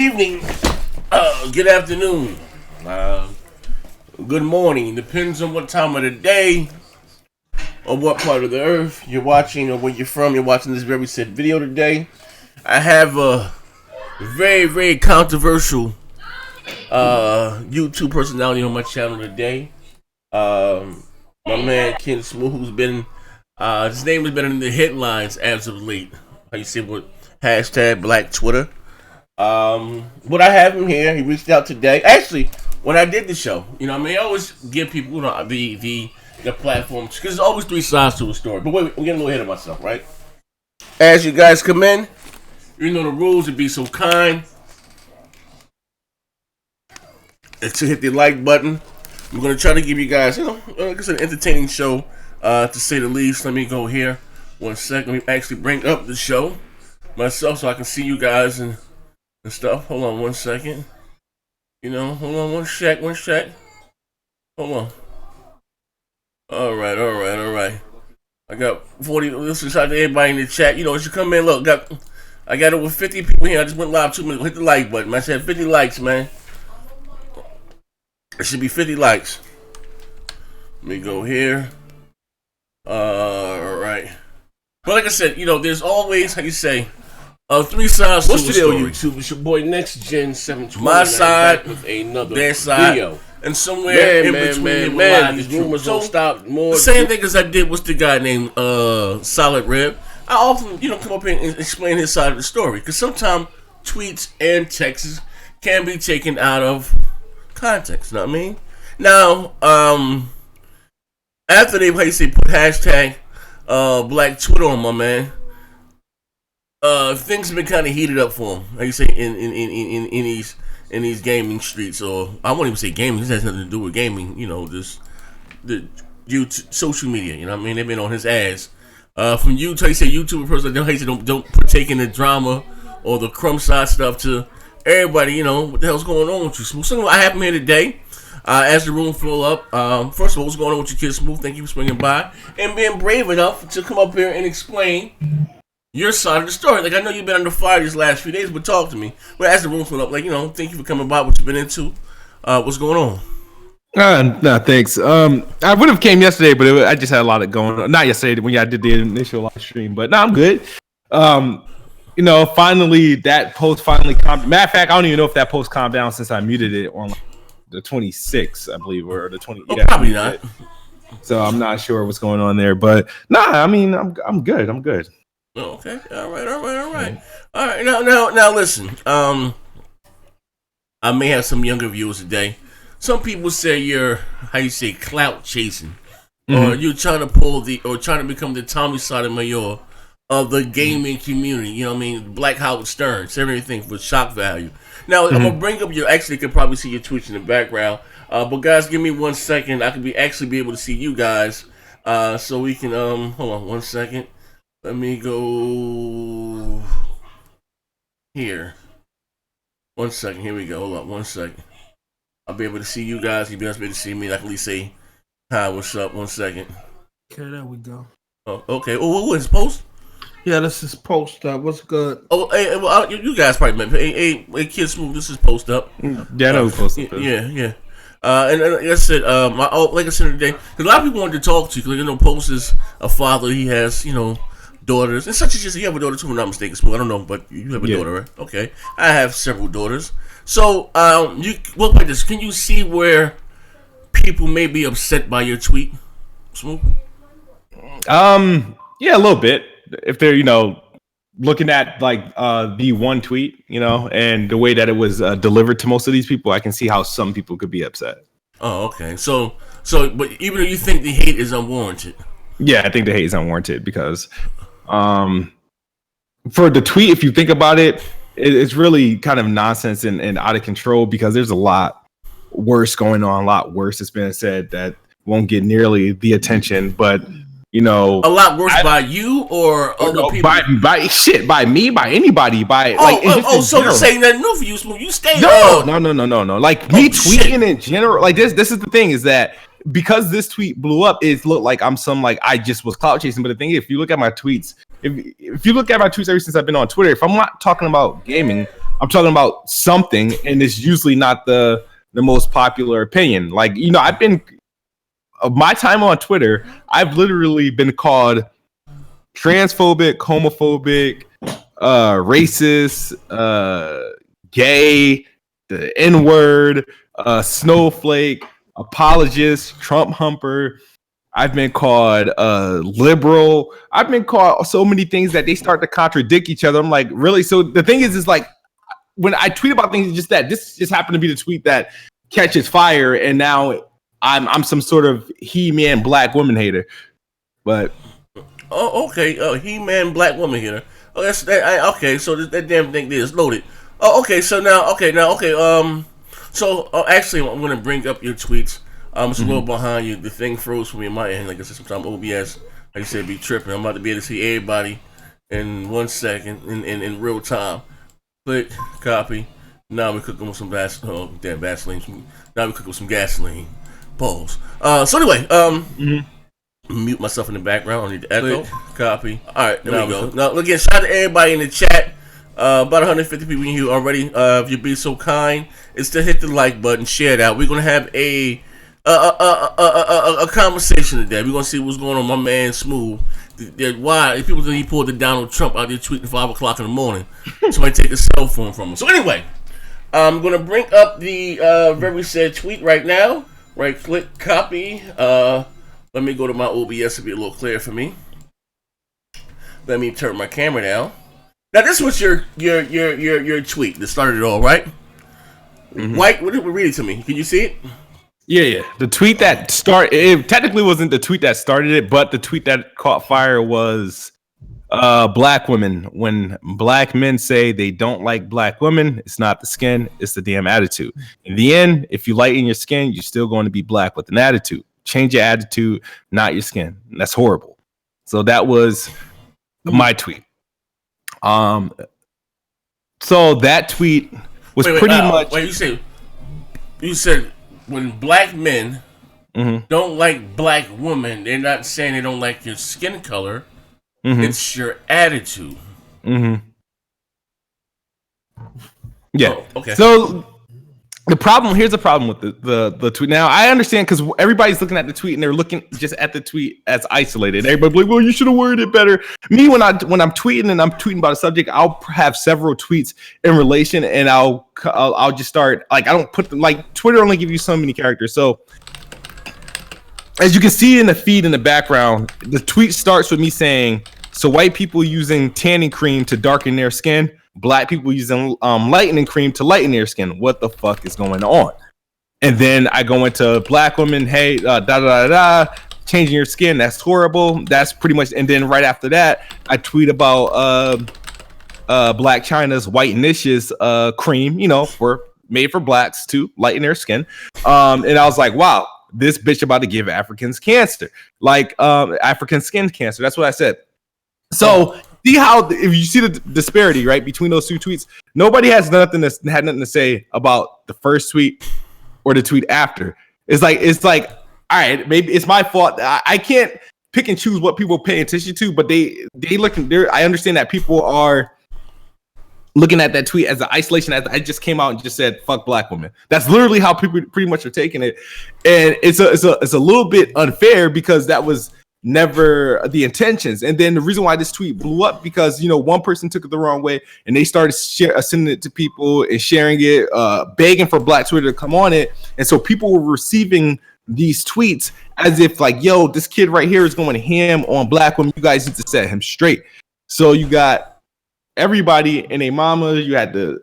Evening, good afternoon, good morning. Depends on what time of the day or what part of the earth you're watching or where you're from. You're watching this very said video today. I have a very controversial YouTube personality on my channel today. My man Kidsmoove, who's been his name has been in the headlines as of late. How you say what? Hashtag Black Twitter. But I have him here. He reached out today. Actually, when I did the show, I always give people the platforms because there's always three sides to a story. But wait, we're getting a little ahead of myself, right? As you guys come in, you know the rules. To be so kind to hit the like button. I'm gonna try to give you guys, it's an entertaining show, to say the least. Let me go here 1 second. Let me actually bring up the show myself so I can see you guys and stuff. Hold on 1 second. Hold on one sec. Hold on. All right. I got 40. This is out to everybody in the chat. As you come in, look, I got over 50 people here. I just went live 2 minutes. Hit the like button. I said 50 likes, man. It should be 50 likes. Let me go here. All right. But like I said, there's always, how you say, three sides to the story. YouTube? It's your boy Next Gen 720. My side, with another their side, video. And somewhere in between, these rumors don't stop. More the same thing as I did with the guy named Solid Rib. I often, come up here and explain his side of the story because sometimes tweets and texts can be taken out of context. You know what I mean? Now, after they put hashtag Black Twitter on my man. Things have been kind of heated up for him. How you say in these gaming streets, or I won't even say gaming. This has nothing to do with gaming. The YouTube, social media. You know what I mean? They've been on his ass. From you, you say YouTuber person, don't partake in the drama or the crumb side stuff to everybody. What the hell's going on with you? So I have him here today. As the room fill up, first of all, what's going on with your Kidsmoove? Thank you for swinging by and being brave enough to come up here and explain your side of the story. Like, I know you've been under fire these last few days, but talk to me. But as the room fill up, thank you for coming by. What you've been into? What's going on? No, thanks. I would have came yesterday, but I just had a lot of going on. Not yesterday when I did the initial live stream, but no, I'm good. Finally that post finally calmed. Matter of fact, I don't even know if that post calmed down since I muted it on the 26th, I believe, or the 20. Oh, yeah, probably not. So I'm not sure what's going on there, but I'm good. I'm good. Oh, okay. All right. Now listen. I may have some younger viewers today. Some people say you're, clout chasing, or you're trying to become the Tommy Sotomayor of the gaming community. Black Howard Stern, everything for shock value. Now I'm gonna bring up actually could probably see your Twitch in the background. But guys, give me 1 second. I could be able to see you guys. So we can hold on 1 second. Let me go here. 1 second. Here we go. Hold up 1 second. I'll be able to see you guys. You'll be able to see me. I can at least say hi. What's up? 1 second. Okay, there we go. Oh, okay. Oh, what is post? Yeah, this is post up. What's good? Oh, hey, well, you guys probably met. Hey, Kidsmoove, this is post up. Yeah, I know post up. Yeah. And like I said, like I said today, a lot of people wanted to talk to you because Post is a father. He has daughters, and such as you have a daughter too. If I'm not mistaken, Smooth. I don't know, but you have a daughter, right? Okay, I have several daughters. So, look like this. Can you see where people may be upset by your tweet, Smooth? Yeah, a little bit. If they're looking at like the one tweet, and the way that it was delivered to most of these people, I can see how some people could be upset. Oh, okay. So, but even though you think the hate is unwarranted, yeah, I think the hate is unwarranted because, for the tweet, if you think about it, it's really kind of nonsense and out of control because there's a lot worse going on, a lot worse that's been said that won't get nearly the attention, but. A lot worse by you or other people? By me, by anybody, so you're saying that new for you, Smooth? You stay no. Like me tweeting in general, like this is the thing is that because this tweet blew up, it looked like I'm I just was clout chasing. But the thing is, if you look at my tweets, if you look at my tweets ever since I've been on Twitter, if I'm not talking about gaming, I'm talking about something, and it's usually not the most popular opinion. Like, you know, I've been my time on Twitter, I've literally been called transphobic, homophobic, racist, gay, the N-word, snowflake, apologist, Trump humper. I've been called liberal. I've been called so many things that they start to contradict each other. I'm like, really? So the thing is like, when I tweet about things, just that this just happened to be the tweet that catches fire, and now I'm some sort of He-Man black woman hater. But okay, He-Man black woman hater. Oh, that's that. Okay, so that damn thing there is loaded. Oh, okay. So now, So actually, I'm gonna bring up your tweets. It's a little behind you. The thing froze for me in my end. Like I said, sometimes OBS, like I said, be tripping. I'm about to be able to see everybody in 1 second in real time. Click, copy. Now we're cooking with some Vaseline. Now we're cooking with some gasoline. Pause. So anyway, mute myself in the background. I need to echo. Click, copy. All right, there we go. Now again, shout out to everybody in the chat. About 150 people in here already. If you'd be so kind, is to hit the like button, share it out. We're gonna have a conversation today. We're gonna see what's going on. My man Smooth. Why people think he pulled the Donald Trump out there tweeting 5 o'clock in the morning? Somebody take a cell phone from him. So anyway, I'm gonna bring up the very said tweet right now. Right click, copy. Let me go to my OBS to be a little clearer for me. Let me turn my camera down. Now this was your tweet that started it all, right? White, read it to me. Can you see it? Yeah. The tweet that it technically wasn't the tweet that started it, but the tweet that caught fire was black women. When black men say they don't like black women, it's not the skin, it's the damn attitude. In the end, if you lighten your skin, you're still going to be black with an attitude. Change your attitude, not your skin. And that's horrible. So that was my tweet. So that tweet was pretty much. Wait, you said when black men don't like black women, they're not saying they don't like your skin color. It's your attitude. Yeah. Oh, okay. So here's the problem with the tweet. Now I understand because everybody's looking at the tweet and they're looking just at the tweet as isolated. Everybody's like, well, you should have worded it better. Me, when I'm tweeting and I'm tweeting about a subject, I'll have several tweets in relation, and I'll just start, like, I don't put them, like, Twitter only gives you so many characters. So as you can see in the feed in the background, the tweet starts with me saying, so white people using tanning cream to darken their skin, black people using lightening cream to lighten their skin. What the fuck is going on? And then I go into black women, hey, changing your skin, that's horrible. That's pretty much. And then right after that, I tweet about Black China's White Nishes cream, made for blacks to lighten their skin. And I was like, wow, this bitch about to give Africans cancer, like African skin cancer. That's what I said. So see how, if you see the disparity, right, between those two tweets, nobody had nothing to say about the first tweet or the tweet after. It's like, all right, maybe it's my fault. I can't pick and choose what people pay attention to, but they looking there. I understand that people are looking at that tweet as an isolation. As I just came out and just said, fuck black women. That's literally how people pretty much are taking it. And it's a little bit unfair because that was never the intentions. And then the reason why this tweet blew up, because one person took it the wrong way and they started sending it to people and sharing it, begging for Black Twitter to come on it. And so people were receiving these tweets as if like, yo, this kid right here is going ham on black women, you guys need to set him straight. So you got everybody and a mama, you had the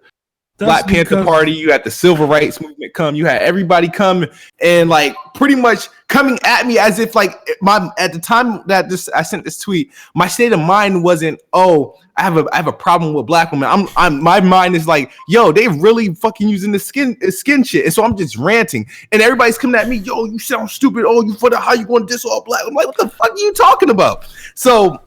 Black Panther Party, you had the civil rights movement come, you had everybody come and like pretty much coming at me as if like at the time that I sent this tweet, my state of mind wasn't, oh, I have a problem with black women. My mind is like, yo, they really fucking using the skin shit. And so I'm just ranting and everybody's coming at me, yo, you sound stupid. Oh, how you going to diss all black? I'm like, what the fuck are you talking about? So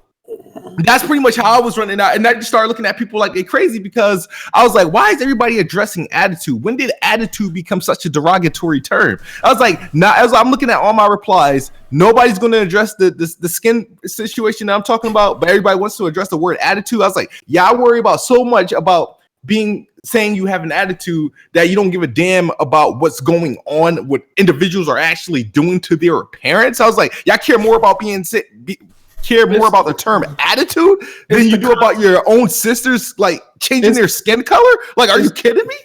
that's pretty much how I was running out. And I just started looking at people like they're crazy because I was like, why is everybody addressing attitude? When did attitude become such a derogatory term? I was like, I'm looking at all my replies. Nobody's going to address the skin situation that I'm talking about, but everybody wants to address the word attitude. I was like, yeah, I worry about so much about being saying you have an attitude that you don't give a damn about what's going on, what individuals are actually doing to their parents. I was like, y'all care more about being sick, care more about the term attitude than you do about your own sisters like changing their skin color. Like, are you kidding me?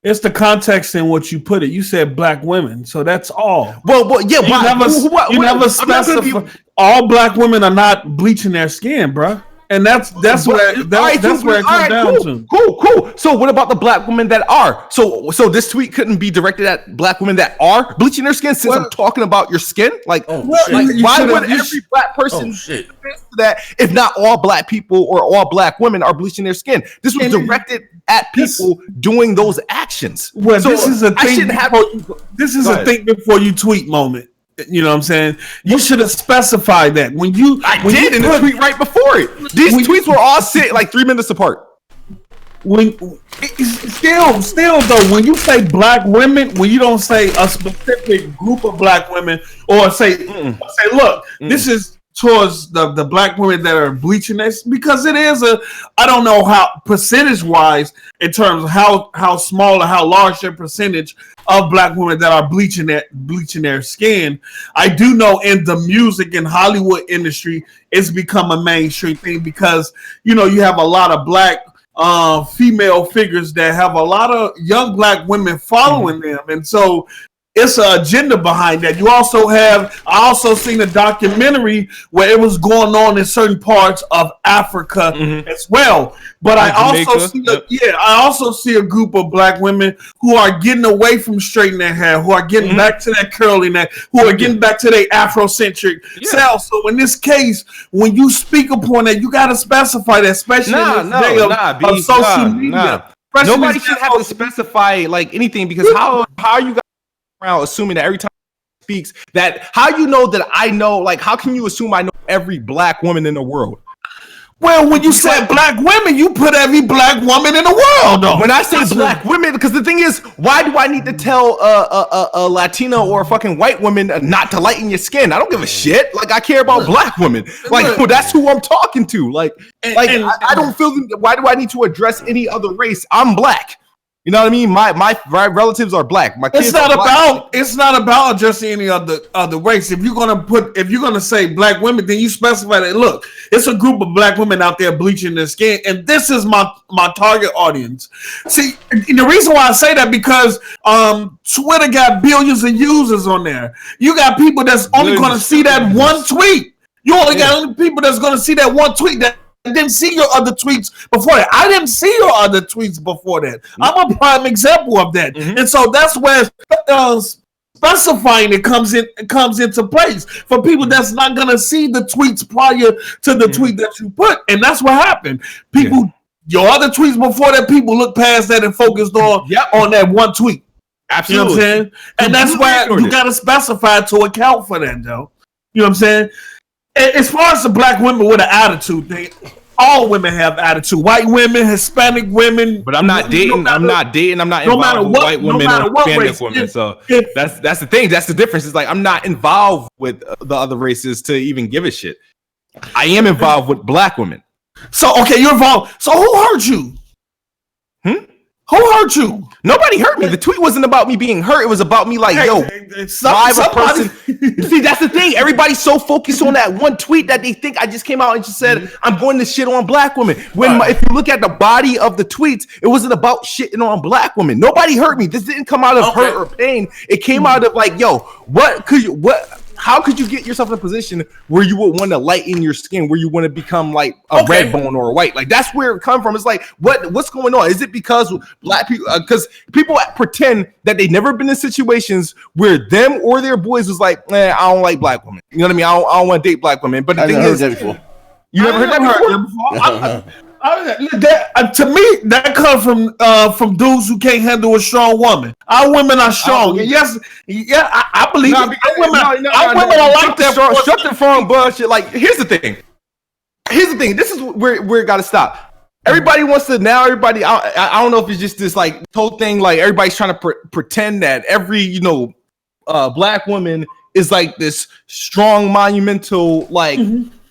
It's the context in what you put it. You said black women, so that's all. Well, yeah. You never specify. All black women are not bleaching their skin, bro. And that's where it comes down to. Cool. So what about the black women that are? So this tweet couldn't be directed at black women that are bleaching their skin since I'm talking about your skin? Like, why would every black person that if not all black people or all black women are bleaching their skin? This was directed at people doing those actions. Well, so this is a thing. This is a think before you tweet moment. You know what I'm saying? You should have specified that when you. I did in the tweet right before it. These tweets were all sit like 3 minutes apart. When still though, when you say black women, when you don't say a specific group of black women, or say look, this is towards the black women that are bleaching this, because it is I don't know how percentage wise in terms of how small or how large their percentage of black women that are bleaching their skin. I do know in the music and Hollywood industry, it's become a mainstream thing because you have a lot of black female figures that have a lot of young black women following them, and so it's an agenda behind that. I also seen a documentary where it was going on in certain parts of Africa as well. But I also see a group of black women who are getting away from straightening their hair, who are getting back to that curly neck, who are getting back to their Afrocentric self. So in this case, when you speak upon that, you got to specify that, especially in this day of social media. Nobody should have to specify like anything, because how are you guys around assuming that every time he speaks that how you know that I know, like how can you assume I know every black woman in the world? Well, when you said black women, you put every black woman in the world though. When I say black women, because the thing is, why do I need to tell a Latina or a fucking white woman not to lighten your skin? I don't give a shit. Like, I care about black women. Like, well, that's who I'm talking to. Like I don't feel, why do I need to address any other race? I'm black. You know what I mean? My relatives are black. My kids it's not about addressing any other race. If you're gonna say black women, then you specify that. Look, it's a group of black women out there bleaching their skin, and this is my target audience. See, the reason why I say that because Twitter got billions of users on there. You got people that's only gonna see that one tweet. You only got people that's gonna see that one tweet that didn't see your other tweets before that. I didn't see your other tweets before that. I'm a prime example of that. And so that's where specifying it comes into place for people that's not going to see the tweets prior to the tweet that you put. And that's what happened. People, your other tweets before that, people look past that and focused on that one tweet. Absolutely. You know what I'm saying? And that's why you got to specify to account for that, though. You know what I'm saying? As far as the black women with an attitude thing, all women have attitude. White women, Hispanic women. But I'm not dating. I'm not involved with white women or Hispanic women. So that's the thing. That's the difference. It's like I'm not involved with the other races to even give a shit. I am involved with black women. So okay, you're involved. So who hurt you? Who hurt you? Nobody hurt me. The tweet wasn't about me being hurt. It was about me like, why a person? See, that's the thing. Everybody's so focused on that one tweet that they think I just came out and just said I'm going to shit on black women. When if you look at the body of the tweets, it wasn't about shitting on black women. Nobody hurt me. This didn't come out of hurt or pain. It came out of like, how could you get yourself in a position where you would want to lighten your skin, where you want to become like a red bone or a white? Like that's where it comes from. It's like, what's going on? Is it because black people, because people pretend that they've never been in situations where them or their boys was like, I don't like black women. You know what I mean? I don't want to date black women. But the thing is, you never heard that before? To me, that comes from dudes who can't handle a strong woman. Our women are strong. I believe it. Our women are like that. Shut the phone bullshit. Like, here's the thing. This is where it got to stop. Everybody wants to now. Everybody, I don't know if it's just this like whole thing. Like everybody's trying to pretend that every black woman is like this strong, monumental like.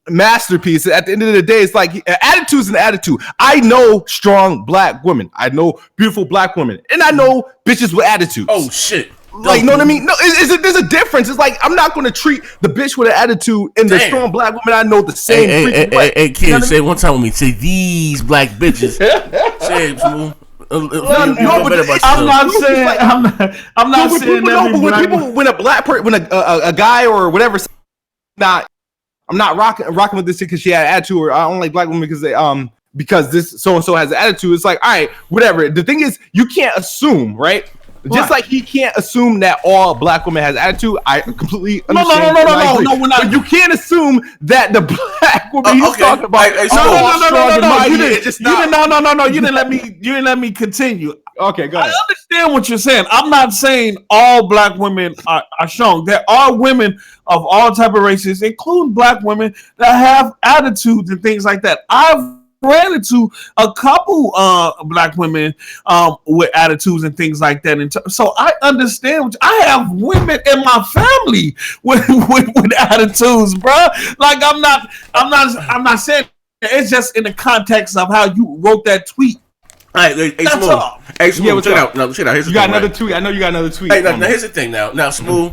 masterpiece. At the end of the day, it's like attitude is an attitude. I know strong black women. I know beautiful black women, and I know bitches with attitudes. Oh shit! Like, know what I mean? No, there's a difference. It's like I'm not going to treat the bitch with an attitude and the strong black woman I know the same. Hey, kid, you know say one time with me. Say these black bitches. Say it, fool. I'm not saying when a black person, when a guy or whatever, I'm not rocking with this chick because she had an attitude, or I don't like black women because this so and so has an attitude. It's like, all right, whatever. The thing is, you can't assume, right? Just like he can't assume that all black women has attitude. I completely understand. No. But you can't assume that the black woman he's talking about. No. You didn't let me continue. Okay, go ahead. I understand what you're saying. I'm not saying all black women are strong. There are women of all type of races, including black women, that have attitudes and things like that. I've ran into a couple black women with attitudes and things like that, and so I understand. I have women in my family with attitudes, bro. Like I'm not saying it's just in the context of how you wrote that tweet. All right, hey, Smooth, check it out. No, check it out. Here's you got another tweet. I know you got another tweet. Hey, now here's the thing. Now, Smooth,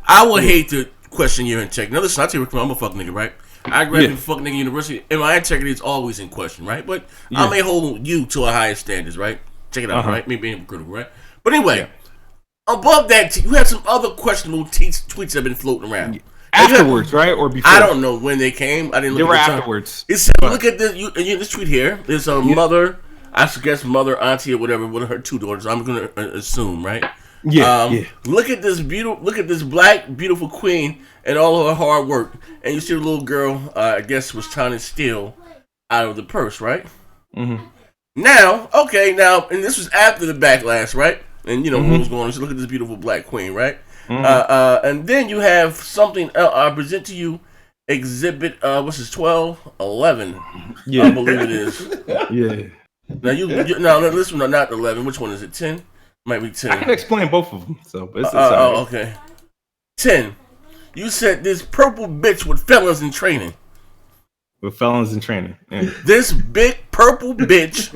I would hate to question your integrity. Now, listen, I'll tell you, I'm a fuck nigga, right? I graduated from fuck nigga university, and my integrity is always in question, right? But I may hold you to a higher standards, right? Check it out, right? Me being critical, right? But anyway, above that, you have some other questionable tweets that have been floating around. Afterwards, right? Or before? I don't know when they came. I didn't look at the afterwards. It said, look at this. This tweet here. There's a mother, I guess mother, auntie, or whatever, with her two daughters. I'm going to assume, right? Yeah. Look at this black, beautiful queen and all of her hard work. And you see the little girl, I guess, was trying to steal out of the purse, right? Mm-hmm. Now, and this was after the backlash, right? And you know what was going on. So look at this beautiful black queen, right? Mm-hmm. And then you have something I present to you, exhibit, what's this, 12-11, I believe it is. Yeah. Now this one, not 11. Which one is it? 10? Might be 10. I can explain both of them. So, but it's okay. 10. You said this purple bitch with felons in training. With felons in training. Yeah. This big purple bitch.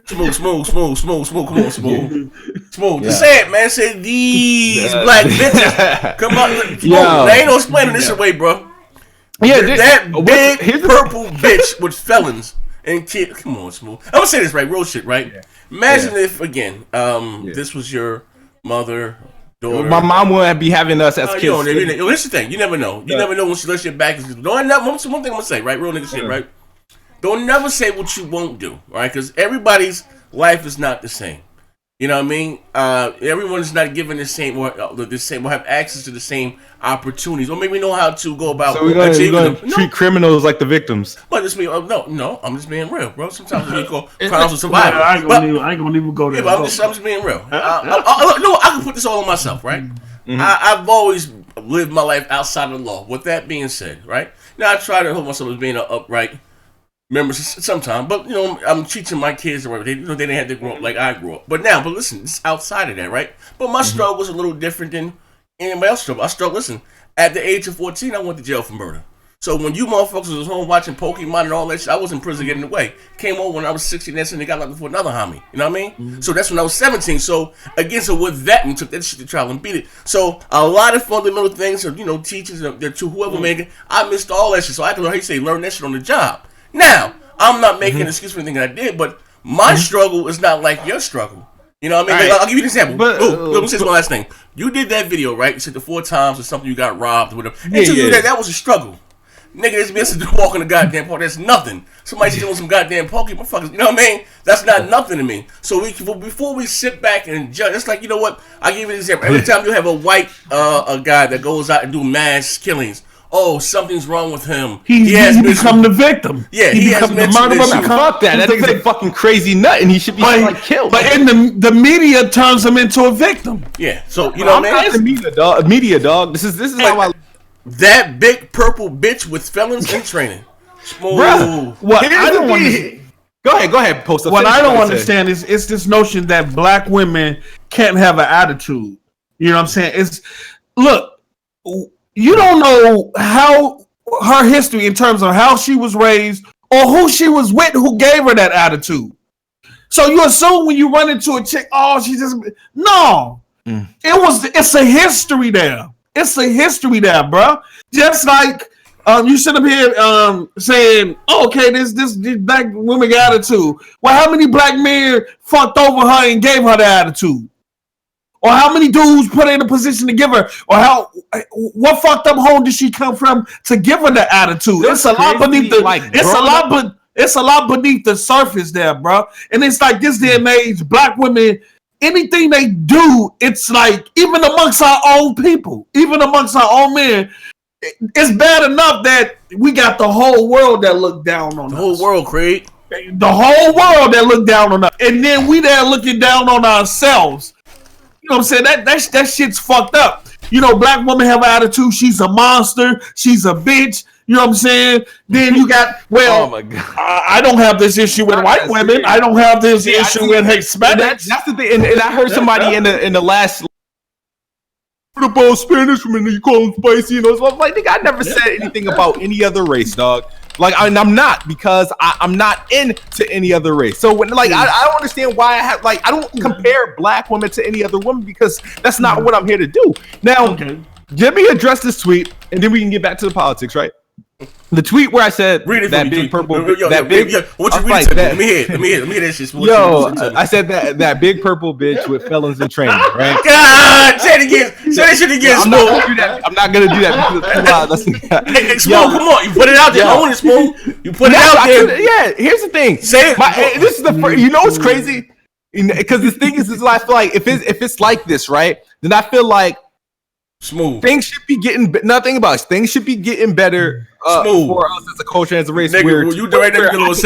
Smooth. Come on, smooth. Smooth. Just say it, man. Say these black bitches. Come on. They ain't no explaining this away, bro. Yeah, that big purple bitch with felons and kids. Come on, smooth. I'm gonna say this right, real shit, right? Yeah. Imagine if again, this was your mother. Daughter. My mom wouldn't be having us as kids. Here's the thing. You never know. You never know when she lets your back. One thing I'm gonna say, right? Real nigga shit, right? Don't never say what you won't do, right? Because everybody's life is not the same. You know what I mean? Everyone's not given the same or have access to the same opportunities, or maybe know how to go about. So we're gonna treat criminals like the victims. But it's me. No, I'm just being real, bro. Sometimes we call crimes of survival. I ain't gonna even go there. Yeah, but I'm just being real. I can put this all on myself, right? Mm-hmm. I've always lived my life outside of the law. With that being said, right now, I try to hold myself as being an upright member sometimes, but I'm teaching my kids the right way. They didn't have to grow up like I grew up. But listen, it's outside of that, right? But my struggle was a little different than anybody else's struggle. I struggled. Listen, at the age of 14, I went to jail for murder. So when you motherfuckers was home watching Pokemon and all that shit, I was in prison getting away. Came over when I was 16, that's when they got locked for another homie. You know what I mean? Mm-hmm. So that's when I was 17. So with that, and took that shit to trial and beat it. So a lot of fundamental things, teachers, to whoever made it, I missed all that shit. So I can learn that shit on the job. Now, I'm not making an excuse for anything that I did, but my struggle is not like your struggle. You know what I mean? I'll give you an example. Let me say one last thing. You did that video, right? You said the 4 times or something you got robbed or whatever. That was a struggle. Nigga, this bitch walking the goddamn park. That's nothing. Somebody stealing some goddamn Pokemon fuckers. You know what I mean? That's not nothing to me. So before we sit back and judge, it's like, you know what? I'll give you an example. Every time you have a white a guy that goes out and do mass killings, something's wrong with him. He has become the victim. Yeah, he has the murderer. Fuck that. That nigga's a fucking crazy nut, and he should be killed. But in the media turns him into a victim. Yeah. So you know what I mean? Media dog. This is how I. That big purple bitch with felons in training. Bro, what I don't understand. Go ahead, post up. What I don't understand is this notion that black women can't have an attitude. You know what I'm saying? Look, you don't know her history in terms of how she was raised or who she was with who gave her that attitude. So you assume when you run into a chick, oh, she just no. It's a history there. It's a history there, bro. Just like you sit up here saying, oh, okay, this black woman got attitude. Well, how many black men fucked over her and gave her the attitude? Or how many dudes put her in a position to give her? Or what fucked up home did she come from to give her the attitude? It's a lot beneath the it's a lot beneath the surface there, bro. And it's like this day and age, black women, anything they do, it's like even amongst our own people, even amongst our own men, it's bad enough that we got the whole world that look down on us. The whole world, Craig. The whole world that look down on us. And then we there looking down on ourselves. You know what I'm saying? That shit's fucked up. You know, black women have an attitude. She's a monster. She's a bitch. You know what I'm saying? Then you got, oh my God. I don't have this issue with white women. I don't have this issue with Hispanics. That's the thing. And I heard somebody in the last about Spanish women, you call them spicy, you know. So I'm like, nigga, I never said anything about any other race, dog. Like, I'm not, because I'm not into any other race. So when, like, I don't understand why I have, like, I don't compare black women to any other woman, because that's not what I'm here to do. Now, let me address this tweet, and then we can get back to the politics, right? The tweet where I said that big purple, that big. What you read? Let me hear that shit. Yo, I said that big purple bitch with felons in training, right? God, say it again. Say that shit again, Smooth. I'm not gonna do that because hey, Smooth, come on, you put it out there. I want it, Smooth. You put it out there. Yeah, here's the thing. Say it. This is the first. You know what's crazy? Because the thing is I feel like if it's like this, right? Then I feel like Smooth. Things should be getting nothing about it. Things should be getting better for us as a culture, as a race. Nigga, you right now dealing with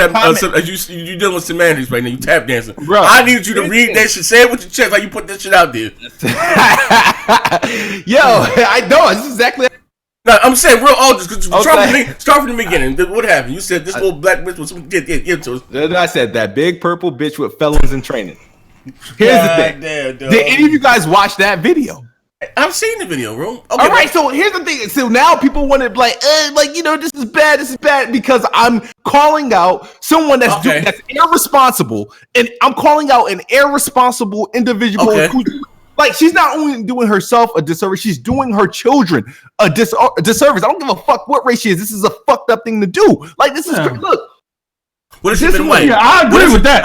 you dealing with semantics right now. You tap dancing, bro. I need you to read that shit. Say it with your chest, like you put that shit out there. Yo, I know. This is exactly. No, I'm saying real old. Start from the beginning. What happened? You said this little black bitch was get to us. I said that big purple bitch with felons in training. Here's the thing. Damn, did any of you guys watch that video? I've seen the video, bro. Okay, all right, so here's the thing. So now people want to be like, you know, this is bad because I'm calling out someone that's irresponsible, and I'm calling out an irresponsible individual who, like, she's not only doing herself a disservice, she's doing her children a disservice. I don't give a fuck what race she is. This is a fucked up thing to do. Like, this is look. What if she been white? Yeah, I agree with that.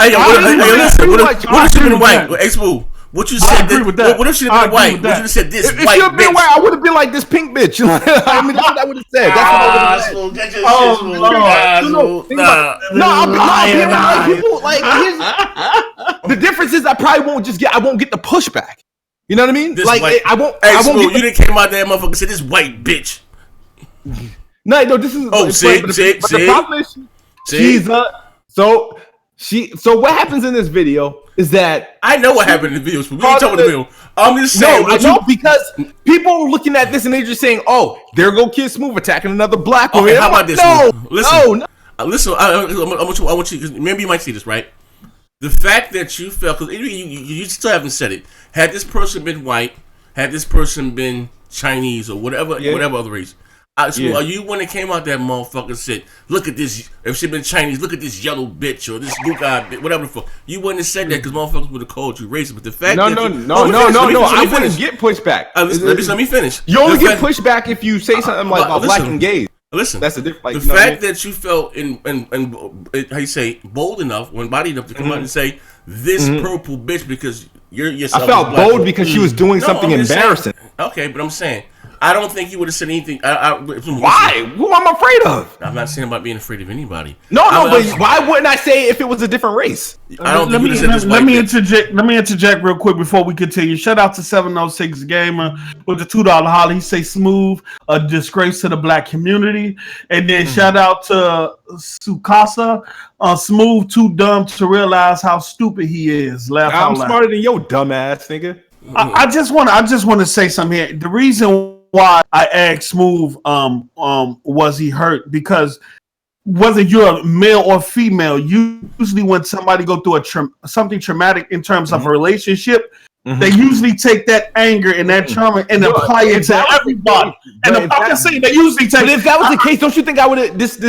What if she been white? X-Move. What you said? What if she had been white? Would you have said this white bitch? If she had been white, I would have been like this pink bitch. I mean, that's what I would have said. That's what I would have said. People like the difference is I won't get the pushback. You know what I mean? Like I won't. You didn't came out there, motherfucker. Said this white bitch. No, this is. Oh, see. The problem is So what happens in this video is that I know what happened in the videos, but we ain't talking about the video. I'm just saying. No, I know because people are looking at this and they're just saying, "Oh, there go Kidsmoove attacking another black woman." Okay, how about this? No. Listen. I want you. Maybe you might see this, right? The fact that you felt, because you still haven't said it. Had this person been white, had this person been Chinese or whatever other race. Are you when it came out that motherfucker said, look at this, if she been Chinese, look at this yellow bitch or this gook-eyed bitch, whatever the fuck. You wouldn't have said that because motherfuckers would have called you racist. But the fact I wouldn't get pushback. Let me finish. You only get pushback if you say something like black and gay. Listen, that's the difference. Like, the fact that you felt how you say bold enough, when body enough to come out and say this purple bitch because you're yourself. I felt bold because she was doing something embarrassing. Okay, but I'm saying I don't think you would have said anything. Why? Who am I afraid of? I'm not saying about being afraid of anybody. No, but why wouldn't I say it if it was a different race? I don't think let me interject real quick before we continue. Shout out to 706 Gamer with the $2 holly. He say Smooth, a disgrace to the black community. And then shout out to Sukasa, Smooth, too dumb to realize how stupid he is. I'm smarter than your dumb ass, nigga. I just want to say something here. The reason why I asked Smooth, was he hurt? Because whether you're a male or female, usually when somebody go through something traumatic in terms of a relationship, they usually take that anger and that trauma and apply it to everybody. And I'm just saying they usually take. But if that was the case, don't you think I would have? This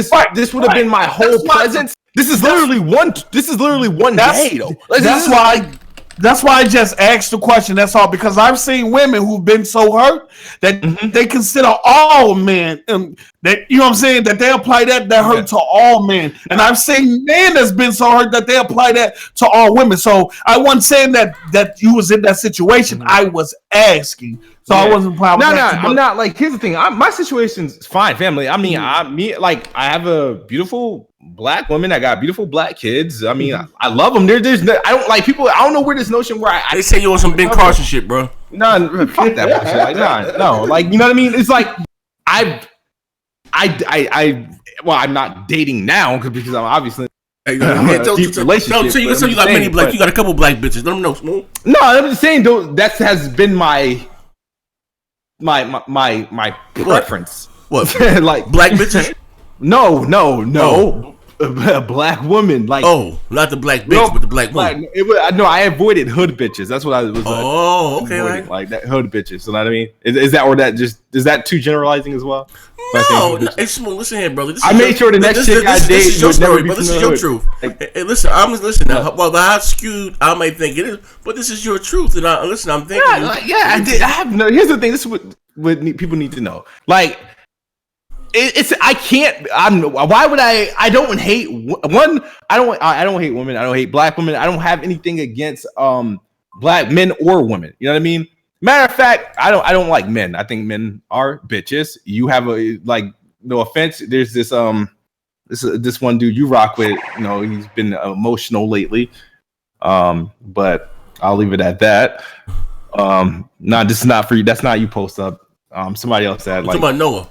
would have been my whole presence. This is literally one. This is literally one day, though. That's why I just asked the question. That's all, because I've seen women who've been so hurt that they consider all men, that, you know what I'm saying, that they apply that hurt to all men. And I've seen men that's been so hurt that they apply that to all women. So I wasn't saying that you was in that situation. I was asking. So I wasn't probably. No, I'm not. Like, here's the thing. My situation's fine, family. I mean, I have a beautiful black woman. I got beautiful black kids. I mean, I love them. I don't like people. I don't know where this notion where they say you on some big Carson shit, bro. No, fuck that bullshit. Like, no, like, you know what I mean? It's like I'm not dating now because I'm obviously. Deep relationship. So you got many black. You got a couple black bitches. Let them know, Smooth. No, I'm just saying though. That has been my preference. What? Like black bitches? No. Oh. A black woman, like not the black bitch, but the black woman. I avoided hood bitches. That's what I was. Okay, avoiding, right. Like that hood bitches. You know what I mean? Is that too generalizing as well? No, it's Smooth. Listen here, brother. I made sure the next chick I date is your story, but this is your hood. truth. Hey, listen, I'm listening. Well, how skewed I might think it is, but this is your truth, and I'm thinking. I did. I have no. Here's the thing. This is what people need to know. Like. I can't. Why would I? I don't hate one. I don't hate women. I don't hate black women. I don't have anything against black men or women. You know what I mean? Matter of fact, I don't like men. I think men are bitches. You have no offense. There's this one dude you rock with. You know, he's been emotional lately. But I'll leave it at that. No, this is not for you. That's not you. Post up. Somebody else said like. Talking about Noah.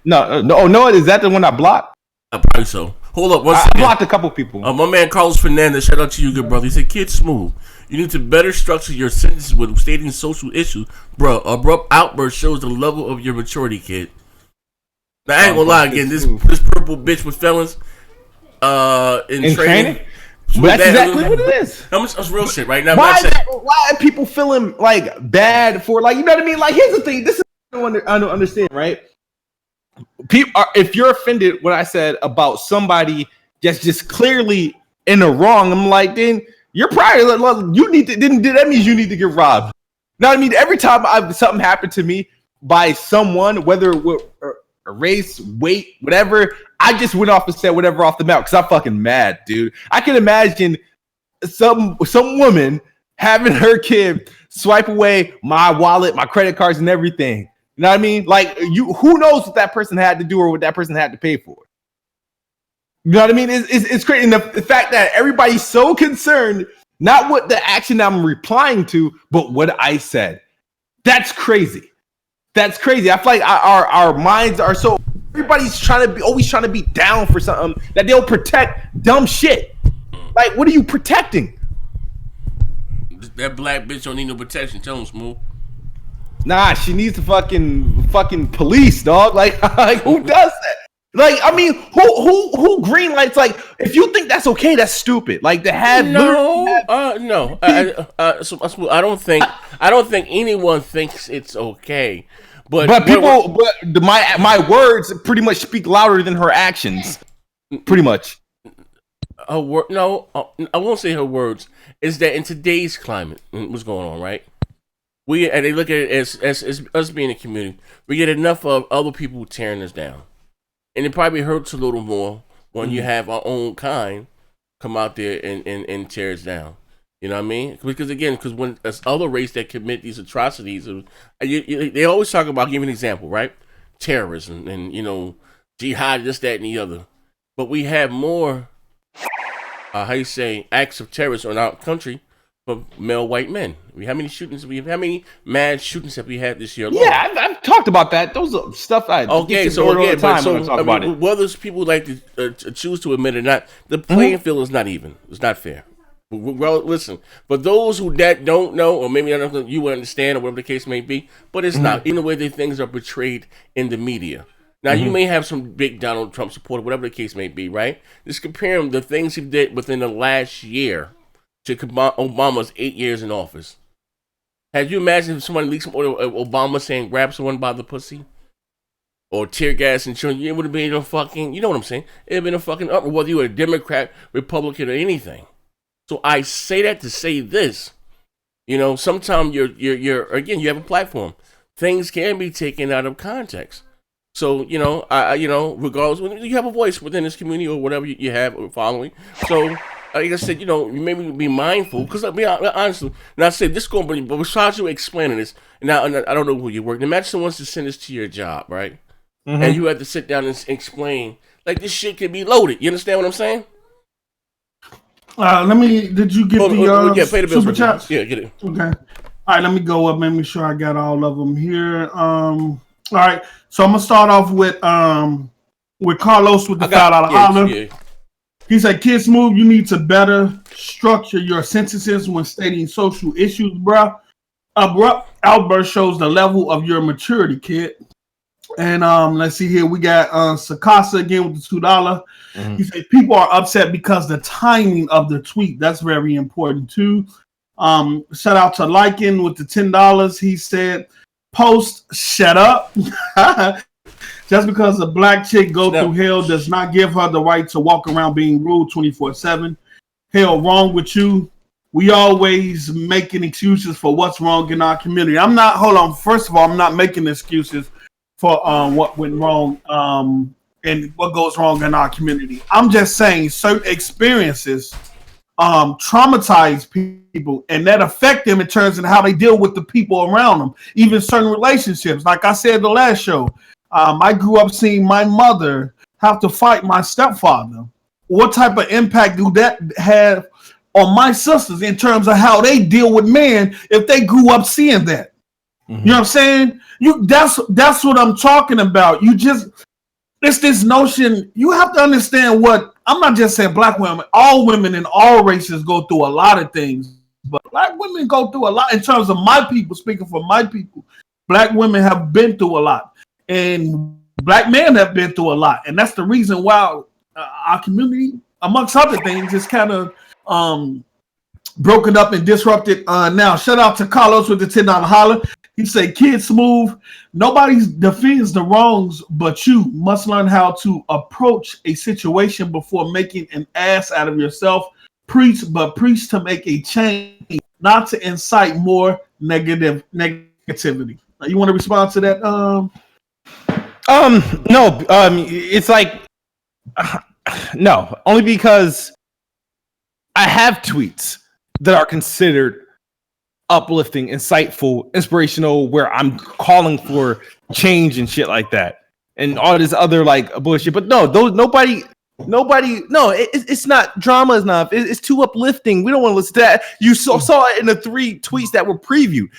No, is that the one I blocked? Probably so. Hold up, I blocked a couple people. My man Carlos Fernandez, shout out to you, good brother. He said, Kidsmoove, you need to better structure your sentences with stating social issues. Bro, abrupt outburst shows the level of your maturity, kid. Now, I ain't gonna lie again, this purple bitch with felons in training? That's exactly what it is. That's real shit right now. Why are people feeling like bad for, like, you know what I mean? Like, here's the thing. This is what I don't understand, right? If you're offended what I said about somebody that's just clearly in the wrong, I'm like, then you're probably you need to. Then that means you need to get robbed. Now, I mean, every time something happened to me by someone, whether a race, weight, whatever, I just went off and said whatever off the mouth because I'm fucking mad, dude. I can imagine some woman having her kid swipe away my wallet, my credit cards, and everything. You know what I mean? Like, who knows what that person had to do or what that person had to pay for? You know what I mean? It's crazy. And the fact that everybody's so concerned, not what the action I'm replying to, but what I said. That's crazy. That's crazy. I feel like our minds are so, everybody's always trying to be down for something that they'll protect dumb shit. Like, what are you protecting? That black bitch don't need no protection. Tell him, Smooth. Nah, she needs the fucking police, dog. Like who does that? Like, I mean, who green lights? Like, if you think that's okay, that's stupid. Like, to have no. So I don't think anyone thinks it's okay. But my words pretty much speak louder than her actions. Pretty much. I won't say her words. Is that in today's climate, what's going on, right? And they look at it as us being a community. We get enough of other people tearing us down, and it probably hurts a little more when you have our own kind come out there and tear us down. You know what I mean? Because when there's other race that commit these atrocities, they always talk about, give an example, right? Terrorism and jihad, this, that, and the other. But we have more, acts of terrorism in our country. For male white men, how many mass shootings have we had this year alone? Yeah, I've talked about that. Those are stuff I talk about it. Whether people like to choose to admit it or not, the playing field is not even. It's not fair. Well, listen, for those who don't know, or maybe you would understand, or whatever the case may be, but it's not. In the way that things are portrayed in the media. Now, you may have some big Donald Trump supporter, whatever the case may be, right? Just compare the things he did within the last year to Obama's 8 years in office. Had you imagined if somebody leaked some Obama saying grab someone by the pussy? Or tear gas and children, it would have been a fucking, you know what I'm saying? It would have been a fucking uproar, whether you were a Democrat, Republican, or anything. So I say that to say this. You know, sometimes you're again, you have a platform. Things can be taken out of context. So, you know, regardless, you have a voice within this community or whatever you have or following. So, like I said, you know, maybe be mindful. Because, honestly, and I say this going, but besides you explaining this, now I don't know who you work. Imagine someone wants to send this to your job, right? Mm-hmm. And you have to sit down and explain, like, this shit can be loaded. You understand what I'm saying? Did you get pay the bills super chats? Yeah, get it. Okay. All right, let me go up and make sure I got all of them here. All right, so I'm gonna start off with Carlos with the $5 holler. Yeah. He said, Kidsmoove, you need to better structure your sentences when stating social issues, bruh. Abrupt outburst shows the level of your maturity, kid. And let's see here. We got Sakasa again with the $2. Mm-hmm. He said people are upset because the timing of the tweet. That's very important too. Shout out to Lycan with the $10. He said, post shut up. Just because a black chick go through hell does not give her the right to walk around being rude 24/7. Hell, wrong with you. We always making excuses for what's wrong in our community. First of all, I'm not making excuses for what went wrong and what goes wrong in our community. I'm just saying certain experiences traumatize people, and that affect them in terms of how they deal with the people around them, even certain relationships. Like I said the last show, I grew up seeing my mother have to fight my stepfather. What type of impact do that have on my sisters in terms of how they deal with men if they grew up seeing that? Mm-hmm. You know what I'm saying? That's what I'm talking about. It's this notion. You have to understand what I'm not just saying black women, all women in all races go through a lot of things, but black women go through a lot in terms of my people, speaking for my people. Black women have been through a lot, and black men have been through a lot. And that's the reason why our community, amongst other things, is kind of broken up and disrupted now. Shout out to Carlos with the $10 holler. He said, Kidsmoove, nobody defends the wrongs, but you must learn how to approach a situation before making an ass out of yourself. Preach to make a change, not to incite more negativity. Now, you want to respond to that? No. It's like no, only because I have tweets that are considered uplifting, insightful, inspirational, where I'm calling for change and shit like that, and all this other like bullshit. But no, nobody. No, it's not drama enough. It's too uplifting. We don't want to listen to that. You saw it in the 3 tweets that were previewed.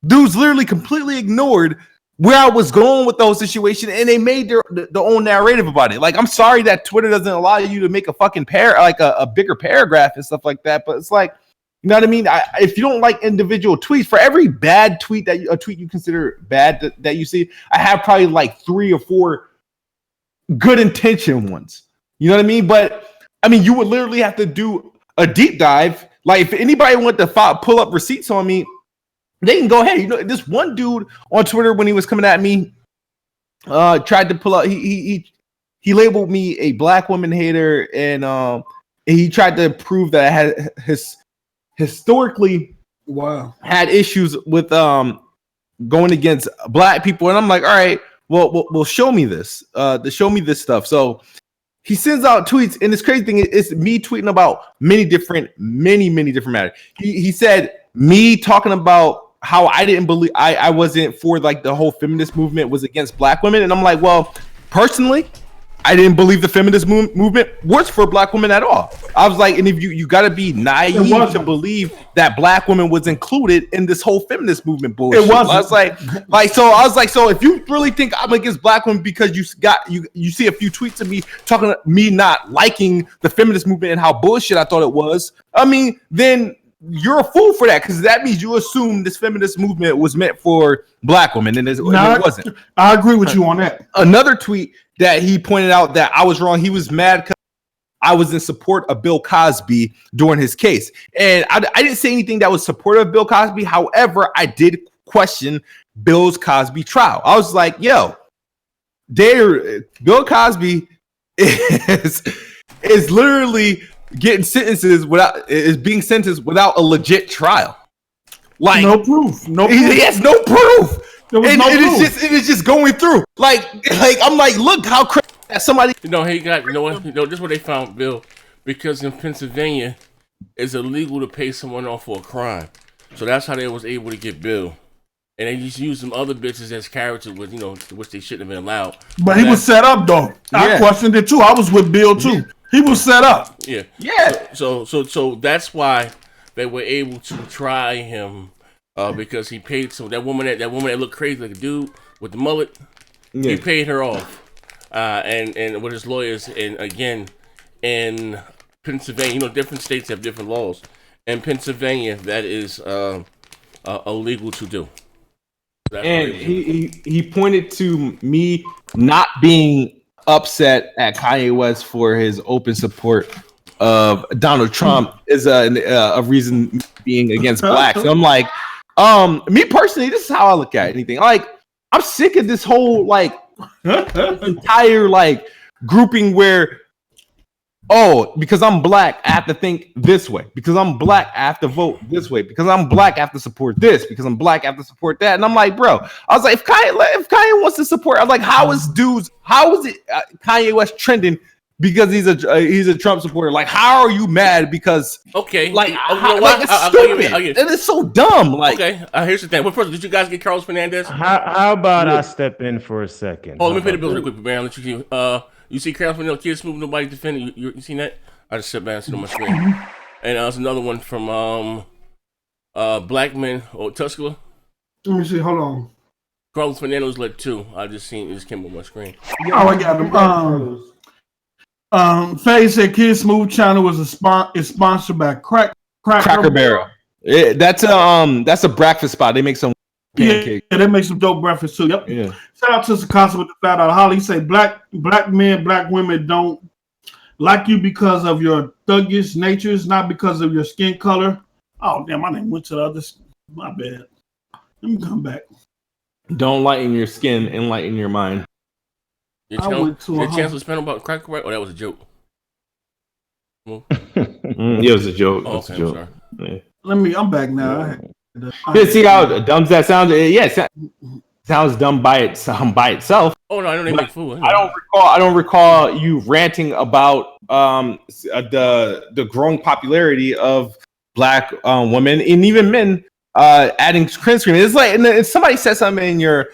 Dudes literally completely ignored where I was going with those situations, and they made their own narrative about it. Like, I'm sorry that Twitter doesn't allow you to make a fucking a bigger paragraph and stuff like that. But it's like, you know what I mean? If you don't like individual tweets, for every bad tweet a tweet you consider bad that you see, I have probably like 3 or 4 good intention ones. You know what I mean? But I mean, you would literally have to do a deep dive. Like, if anybody want to pull up receipts on me, they can go ahead. You know, this one dude on Twitter, when he was coming at me, tried to pull up. He labeled me a black woman hater, and he tried to prove that I had historically had issues with going against black people. And I'm like, all right, well, show me this. Show me this stuff. So he sends out tweets, and this crazy thing is me tweeting about many different matters. He said me talking about how I didn't believe I wasn't for like the whole feminist movement was against black women, and I'm like, well, personally, I didn't believe the feminist movement was for black women at all. I was like, and if you got to be naive to believe that black women was included in this whole feminist movement bullshit. It wasn't. I was like, so if you really think I'm against black women because you see a few tweets of me talking me not liking the feminist movement and how bullshit I thought it was, I mean, then you're a fool for that, because that means you assume this feminist movement was meant for black women, and it wasn't. I agree with you on that. Another tweet that he pointed out that I was wrong. He was mad because I was in support of Bill Cosby during his case. And I didn't say anything that was supportive of Bill Cosby. However, I did question Bill Cosby trial. I was like, yo, Bill Cosby is literally getting being sentenced without a legit trial. Like no proof. He has no proof. There was no proof. It is just going through. Like I'm like, look how crazy that somebody. He got this is what they found Bill, because in Pennsylvania it's illegal to pay someone off for a crime, so that's how they was able to get Bill. And they just used some other bitches as characters, with which they shouldn't have been allowed. But he was set up though. I questioned it too. I was with Bill too. He was set up. Yeah. Yeah. So that's why they were able to try him, because he paid that woman that looked crazy like a dude with the mullet. Yeah. He paid her off, and with his lawyers. And again, in Pennsylvania, different states have different laws. In Pennsylvania, that is illegal to do. And he pointed to me not being upset at Kanye West for his open support of Donald Trump is a reason being against blacks. So I'm like, me personally, this is how I look at anything. Like, I'm sick of this whole entire grouping where, because I'm black, I have to think this way. Because I'm black, I have to vote this way. Because I'm black, I have to support this. Because I'm black, I have to support that. And I'm like, bro, I was like, if Kanye wants to support, I was like, how is it Kanye West trending because he's a Trump supporter? Like, how are you mad because it's stupid. It is so dumb. Like, okay, here's the thing. Well, first, did you guys get Carlos Fernandez? How about I step in for a second? Let me pay the bills real quick, man. Let you see. You see Carlos Fernandez, Kidsmoove, nobody defending. You seen that? I just sat back and sit on my screen. And there's another one from Black Men or Tuscala. Let me see. Hold on. Carlos Fernandez led 2. I just seen it just came on my screen. Oh, I got them. Faye said Kidsmoove channel is sponsored by Cracker Barrel. Yeah, that's a breakfast spot. They make some pancakes. Yeah, they make some dope breakfast too. Yep. Yeah. Shout out to Sakasa with the fat out. Holly say black men, black women don't like you because of your thuggish natures, not because of your skin color. Oh damn, my name went to the other. My bad. Let me come back. Don't lighten your skin, enlighten your mind. Your chance was spent about Cracker Barrel, or that was a joke? It was a joke. Oh, okay, I'm sorry. Yeah. I'm back now. See how dumb that sounds? Yeah, sounds dumb by itself. Oh no, I don't make food. I don't recall you ranting about the growing popularity of black women and even men adding screen screen. It's like, and somebody said something in your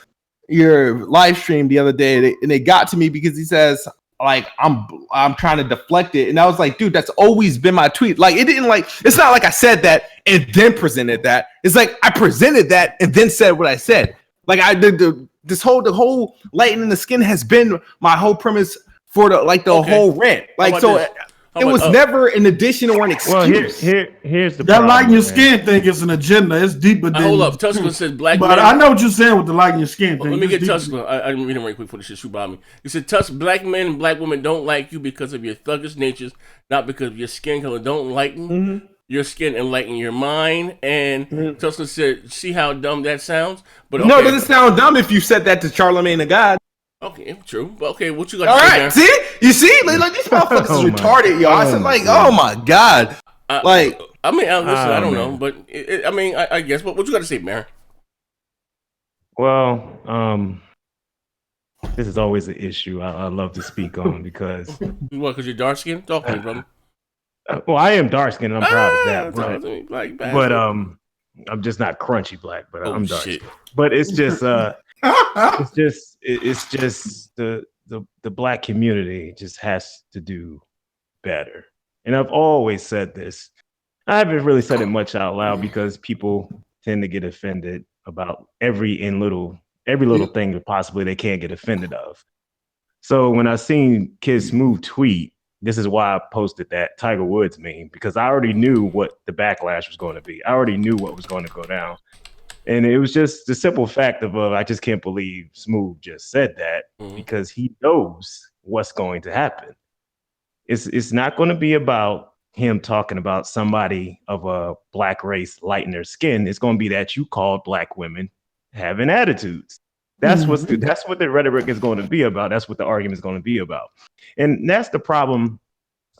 live stream the other day, and it got to me because he says, like, I'm trying to deflect it, and I was like, dude, that's always been my tweet. Like, it didn't it's not like I said that and then presented that. It's like I presented that and then said what I said. Like, the whole lightening the skin has been my whole premise for the whole rant. Like, so it was never an addition or an excuse. Well, here's the that problem, lighting your skin thing is an agenda. It's deeper than. Hold up, Tuscala said black. But men, I know what you're saying with the lighting your skin thing. Let me get Tuscala. I didn't read him right quick for the shit shoot by me. He said, black men and black women don't like you because of your thuggish natures, not because of your skin color. Don't lighten your skin and lighten your mind. And Tuscala said, see how dumb that sounds? But okay. No, it doesn't sound dumb if you said that to Charlemagne the God. Okay, true. But okay, what you got to say right, there? See? You see? Like these motherfuckers is retarded, y'all. I said, oh my God. Listen, I don't know. But, I guess. But what you got to say, Mary? Well, this is always an issue I love to speak on because... What, because you're dark-skinned? Talk to me, brother. Well, I am dark-skinned, and I'm proud of that. But I'm just not crunchy black, but I'm dark. Shit. But it's just... it's just the black community just has to do better. And I've always said this. I haven't really said it much out loud because people tend to get offended about every little thing that possibly they can't get offended of. So when I seen Kidsmoove tweet, this is why I posted that Tiger Woods meme, because I already knew what the backlash was going to be. I already knew what was going to go down. And it was just the simple fact of I just can't believe Smooth just said that because he knows what's going to happen. It's not going to be about him talking about somebody of a black race lighting their skin. It's going to be that you called black women having attitudes. That's what the rhetoric is going to be about. That's what the argument is going to be about. And that's the problem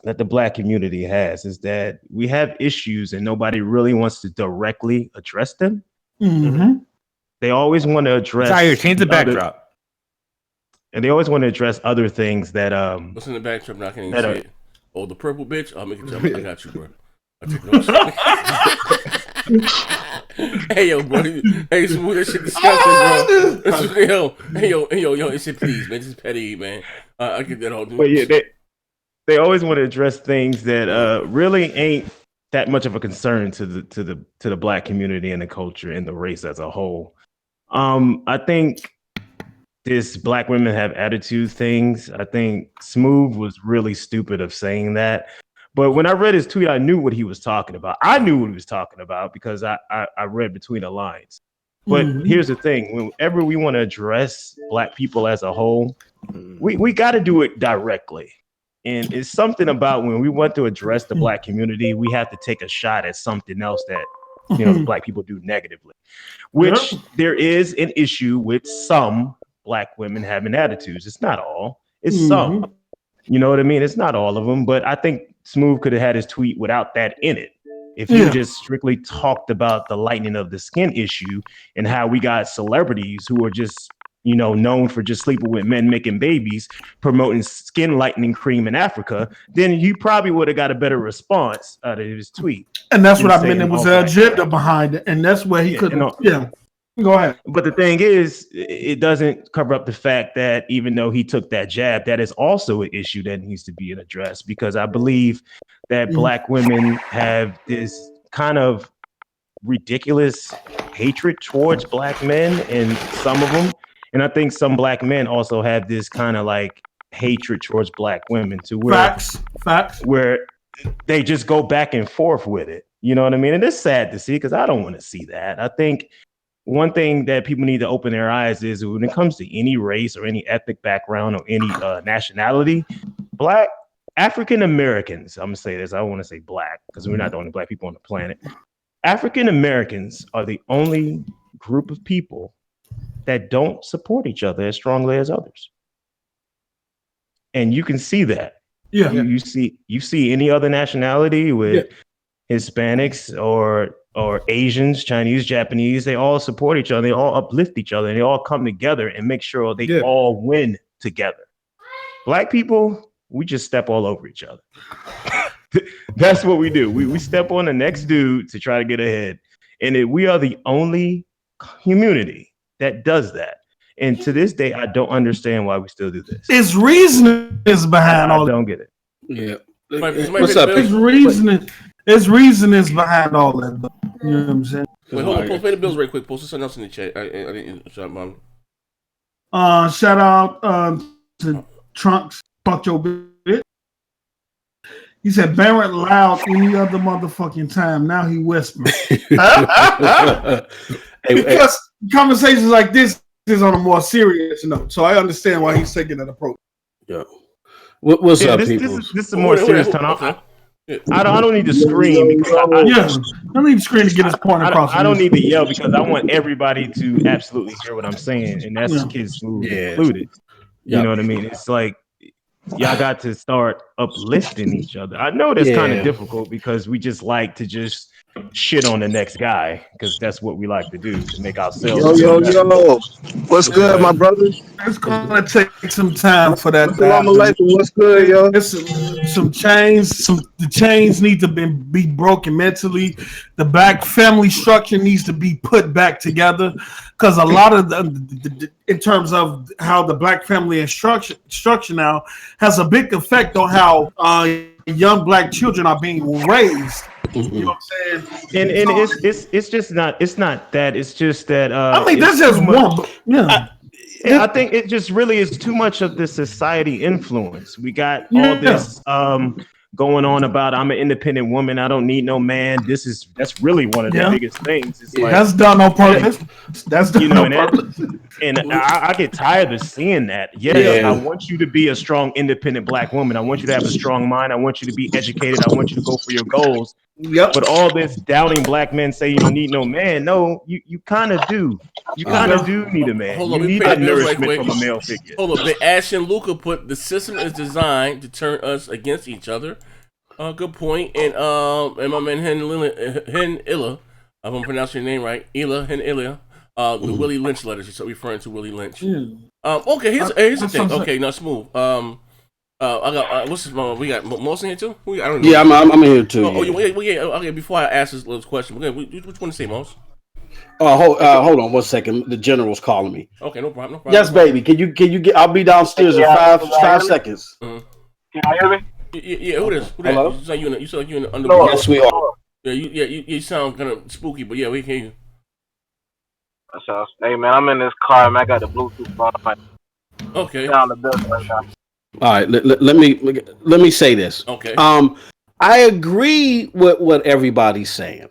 that the black community has, is that we have issues and nobody really wants to directly address them. They always want to address. Tyre, change the backdrop. And they always want to address other things that What's in the backdrop? Not can even see it. Oh, the purple bitch. I'll make it jump. I got you, bro. I take notes. Hey yo, bro. Hey, Smooth, that shit disgusting, bro. Yo, it's shit, please, man. This is petty, man. I get that all, dude. But yeah, they always want to address things that really ain't that much of a concern to the black community and the culture and the race as a whole. I think this black women have attitude things. I think Smooth was really stupid of saying that. But when I read his tweet, I knew what he was talking about. I knew what he was talking about because I read between the lines. But here's the thing. Whenever we want to address black people as a whole, we got to do it directly. And it's something about when we want to address the black community, we have to take a shot at something else that, the black people do negatively, which there is an issue with some black women having attitudes. It's not all, it's some, you know what I mean? It's not all of them, but I think Smooth could have had his tweet without that in it. If you just strictly talked about the lightening of the skin issue and how we got celebrities who are just, known for just sleeping with men, making babies, promoting skin lightening cream in Africa, then you probably would have got a better response out of his tweet. And that's what I meant. It was an agenda behind it. And that's where he couldn't. Go ahead. But the thing is, it doesn't cover up the fact that even though he took that jab, that is also an issue that needs to be addressed, because I believe that black women have this kind of ridiculous hatred towards black men, and some of them. And I think some black men also have this kind of like hatred towards black women to where facts, where they just go back and forth with it. You know what I mean? And it's sad to see, because I don't want to see that. I think one thing that people need to open their eyes is when it comes to any race or any ethnic background or any nationality, black African Americans, I'm gonna say this, I don't want to say black because we're not the only black people on the planet. African Americans are the only group of people that don't support each other as strongly as others. And you can see that. Yeah. You see any other nationality with Hispanics or Asians, Chinese, Japanese, they all support each other, they all uplift each other, and they all come together and make sure they all win together. Black people, we just step all over each other. That's what we do. We step on the next dude to try to get ahead. And we are the only community that does that. And to this day, I don't understand why we still do this. Its reasoning is behind all. I don't get it. Yeah. What's up? Its reason is behind all that. You know what I'm saying? Wait, hold on. Pay the bills right quick. Post something else in the chat. I didn't shut mom. Shout out to Trunks. Fuck your bitch. He said Barrett loud any other motherfucking time. Now he whispering. Because conversations like this is on a more serious note, so I understand why he's taking that approach. Yeah. What's up, people? This is a more serious tone. I don't need to scream because I don't need to scream to get his point across. I don't need to yell because I want everybody to absolutely hear what I'm saying, and that's Kidsmoove included. You know what I mean? It's like y'all got to start uplifting each other. I know that's kind of difficult because we just like to just shit on the next guy because that's what we like to do to make ourselves. Yo, what's good, my brother? It's gonna take some time for that. What's good, yo? It's some chains. The chains need to be broken mentally. The black family structure needs to be put back together because a lot of the in terms of how the black family is structure now has a big effect on how young black children are being raised. You know what I'm saying? And it's just not. It's not that. It's just that. I mean, that's just one. I think it just really is too much of the society influence. We got all this going on about I'm an independent woman, I don't need no man. That's really one of the biggest things. It's like, that's done on purpose. That's done on purpose. And I get tired of seeing that. Yes, I want you to be a strong, independent Black woman. I want you to have a strong mind. I want you to be educated. I want you to go for your goals. Yep. But all this doubting Black men say you don't need no man. No, you kind of do. You kind of do need a man. You need that nourishment from a male figure. Hold on, Ash and Luca put the system is designed to turn us against each other. Good point. And my man Hen Illa, if I'm pronouncing your name right, Hen Illa. The Willie Lynch letters. He's referring to Willie Lynch. Okay, here's the thing. Okay, now smooth. I got what's his we got Moss in here too. I don't know. Yeah, I'm in here too. Okay. Before I ask this little question, what you want to say, Moss? Hold on 1 second. The general's calling me. Okay, no problem. Yes, baby. Can you get? I'll be downstairs in five seconds. Can you hear me? Yeah. Who this? Hello? You sound like you in the underworld. Yes, we are. Yeah, you sound kind of spooky, but yeah, we hear you. Hey man, I'm in this car, man. I got the Bluetooth on. Okay. Down the building right now. All right. Let me say this. Okay. I agree with what everybody's saying.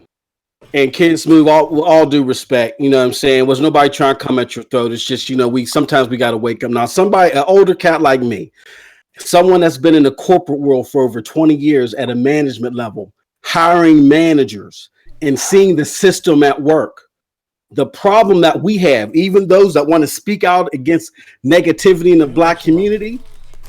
And Kidsmoove, all due respect, you know what I'm saying? Was nobody trying to come at your throat. It's just, we sometimes we got to wake up. Now, an older cat like me, someone that's been in the corporate world for over 20 years at a management level, hiring managers and seeing the system at work. The problem that we have, even those that want to speak out against negativity in the Black community,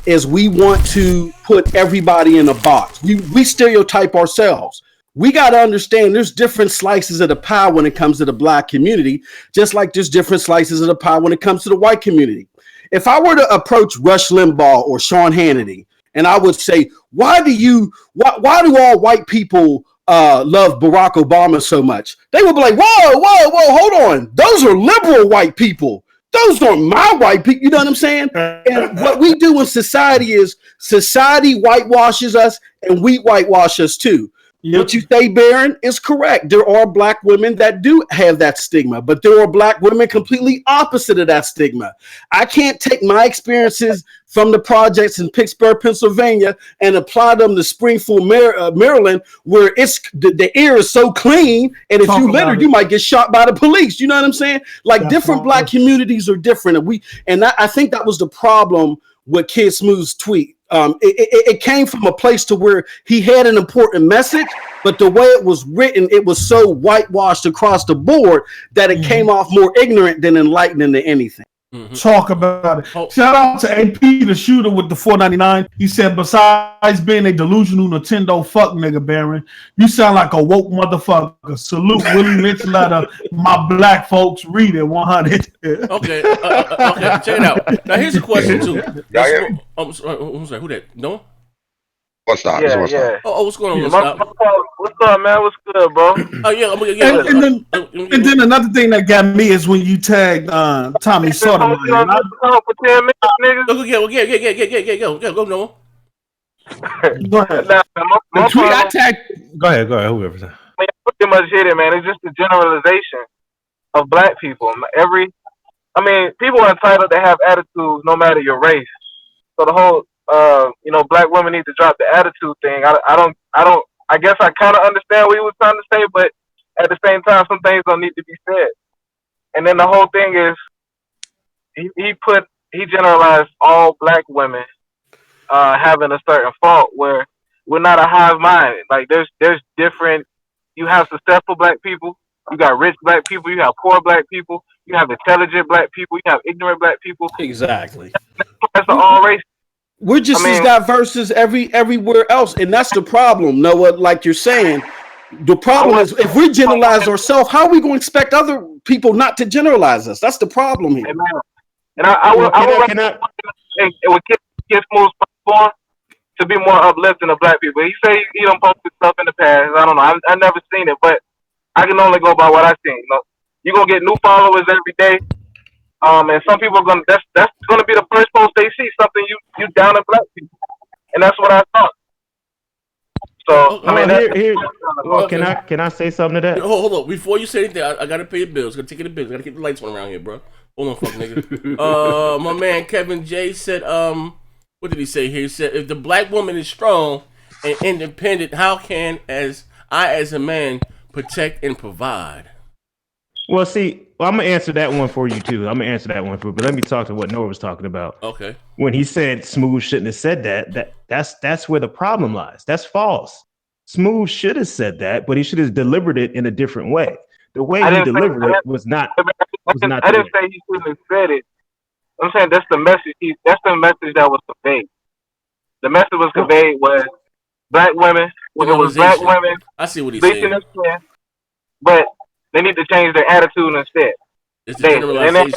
is we want to put everybody in a box. We stereotype ourselves. We got to understand there's different slices of the pie when it comes to the Black community, just like there's different slices of the pie when it comes to the white community. If I were to approach Rush Limbaugh or Sean Hannity, and I would say, why do all white people love Barack Obama so much? They would be like, whoa, hold on. Those are liberal white people. Those aren't my white people. You know what I'm saying? And what we do in society is society whitewashes us and we whitewash us too. Yep. What you say, Baron, is correct. There are Black women that do have that stigma, but there are Black women completely opposite of that stigma. I can't take my experiences from the projects in Pittsburgh, Pennsylvania, and apply them to Springfield, Maryland, where it's the air is so clean, and if you litter, you might get shot by the police. You know what I'm saying? Like different Black communities are different, and I think that was the problem with Kidsmoove's tweet. It came from a place to where he had an important message, but the way it was written, it was so whitewashed across the board that it came off more ignorant than enlightening to anything. Talk about it. Shout out to AP, the shooter with the 499. He said, besides being a delusional Nintendo fuck nigga, Baron, you sound like a woke motherfucker. Salute Willie Lynch letter. My Black folks read it 100. Okay, check it out. Now here's a question too. I'm sorry, who that? No? What's up? Yeah. Oh, what's going on? What's up, man? What's good, bro? Oh yeah. And then another thing that got me is when you tagged Tommy Sotomayor. For 10 minutes, nigga. Go, Noah. Go ahead. The tweet I tagged. Go ahead. Whoever. Man, pretty much hit it, man. It's just a generalization of Black people. People are entitled to have attitudes no matter your race. So the whole Black women need to drop the attitude thing. I guess I kind of understand what he was trying to say, but at the same time, some things don't need to be said. And then the whole thing is, he generalized all Black women having a certain fault where we're not a hive mind. Like there's different. You have successful Black people. You got rich Black people. You have poor Black people. You have intelligent Black people. You have ignorant Black people. Exactly. That's all race. We're just as diverse as everywhere else, and that's the problem, Noah. Like you're saying, the problem is if we generalize ourselves, how are we going to expect other people not to generalize us? That's the problem here. Amen. And I would with Kidsmoove's platform to be more uplifting of Black people. He say he done posted stuff in the past. I don't know. I never seen it, but I can only go by what I seen. You're gonna get new followers every day. And some people are that's gonna be the first post they see, something you down in Black people. And that's what I thought. So can I say something to that? Hold on. Before you say anything, I gotta pay the bills. Gotta take the bills. Gotta keep the lights on around here, bro. Hold on, fuck nigga. My man Kevin J said, what did he say here? He said if the Black woman is strong, and independent, how can as a man protect and provide? Well, see, I'm gonna answer that one for you too. I'm gonna answer that one for you, but let me talk to what Noah was talking about. Okay. When he said Smooth shouldn't have said that, that's where the problem lies. That's false. Smooth should have said that, but he should have delivered it in a different way. The way he delivered it was not I didn't say he shouldn't have said it. I'm saying that's the message. That's the message that was conveyed. The message was conveyed was black women. It was black women. I see what he's bleaching saying. their skin, but they need to change their attitude instead. It's the generalization. And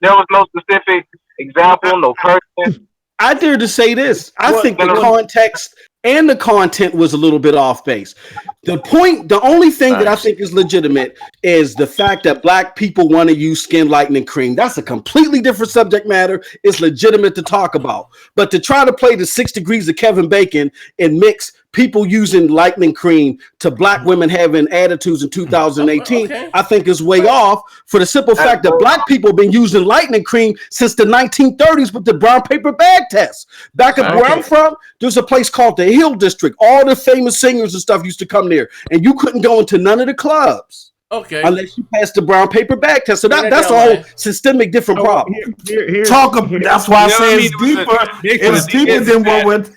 there was no specific example, no person. I dare to say this. I think the context and the content was a little bit off base. The only thing that I think is legitimate is the fact that black people want to use skin lightening cream. That's a completely different subject matter. It's legitimate to talk about. But to try to play the 6 degrees of Kevin Bacon and mix people using lightening cream to black women having attitudes in 2018, I think is way off for the simple fact that black people have been using lightening cream since the 1930s with the brown paper bag test. Back up where I'm from, there's a place called the Hill District. All the famous singers and stuff used to come there, and you couldn't go into none of the clubs. Unless you passed the brown paper bag test. So that's a whole systemic different problem. That's why I say it's deeper. It's deeper than what went.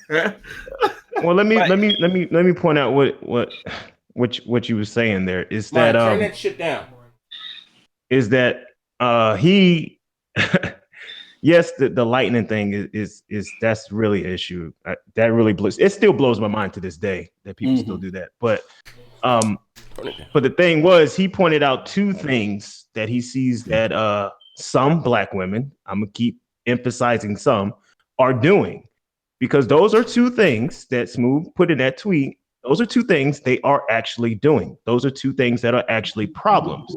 Well, let me point out what you were saying there is that turn that shit down. Is that he yes, the lightning thing is that's really an issue. That really it still blows my mind to this day that people still do that. But the thing was, he pointed out 2 things that he sees that some black women, I'm gonna keep emphasizing some, are doing. Because those are 2 things that Smooth put in that tweet. Those are 2 things they are actually doing. Those are 2 things that are actually problems.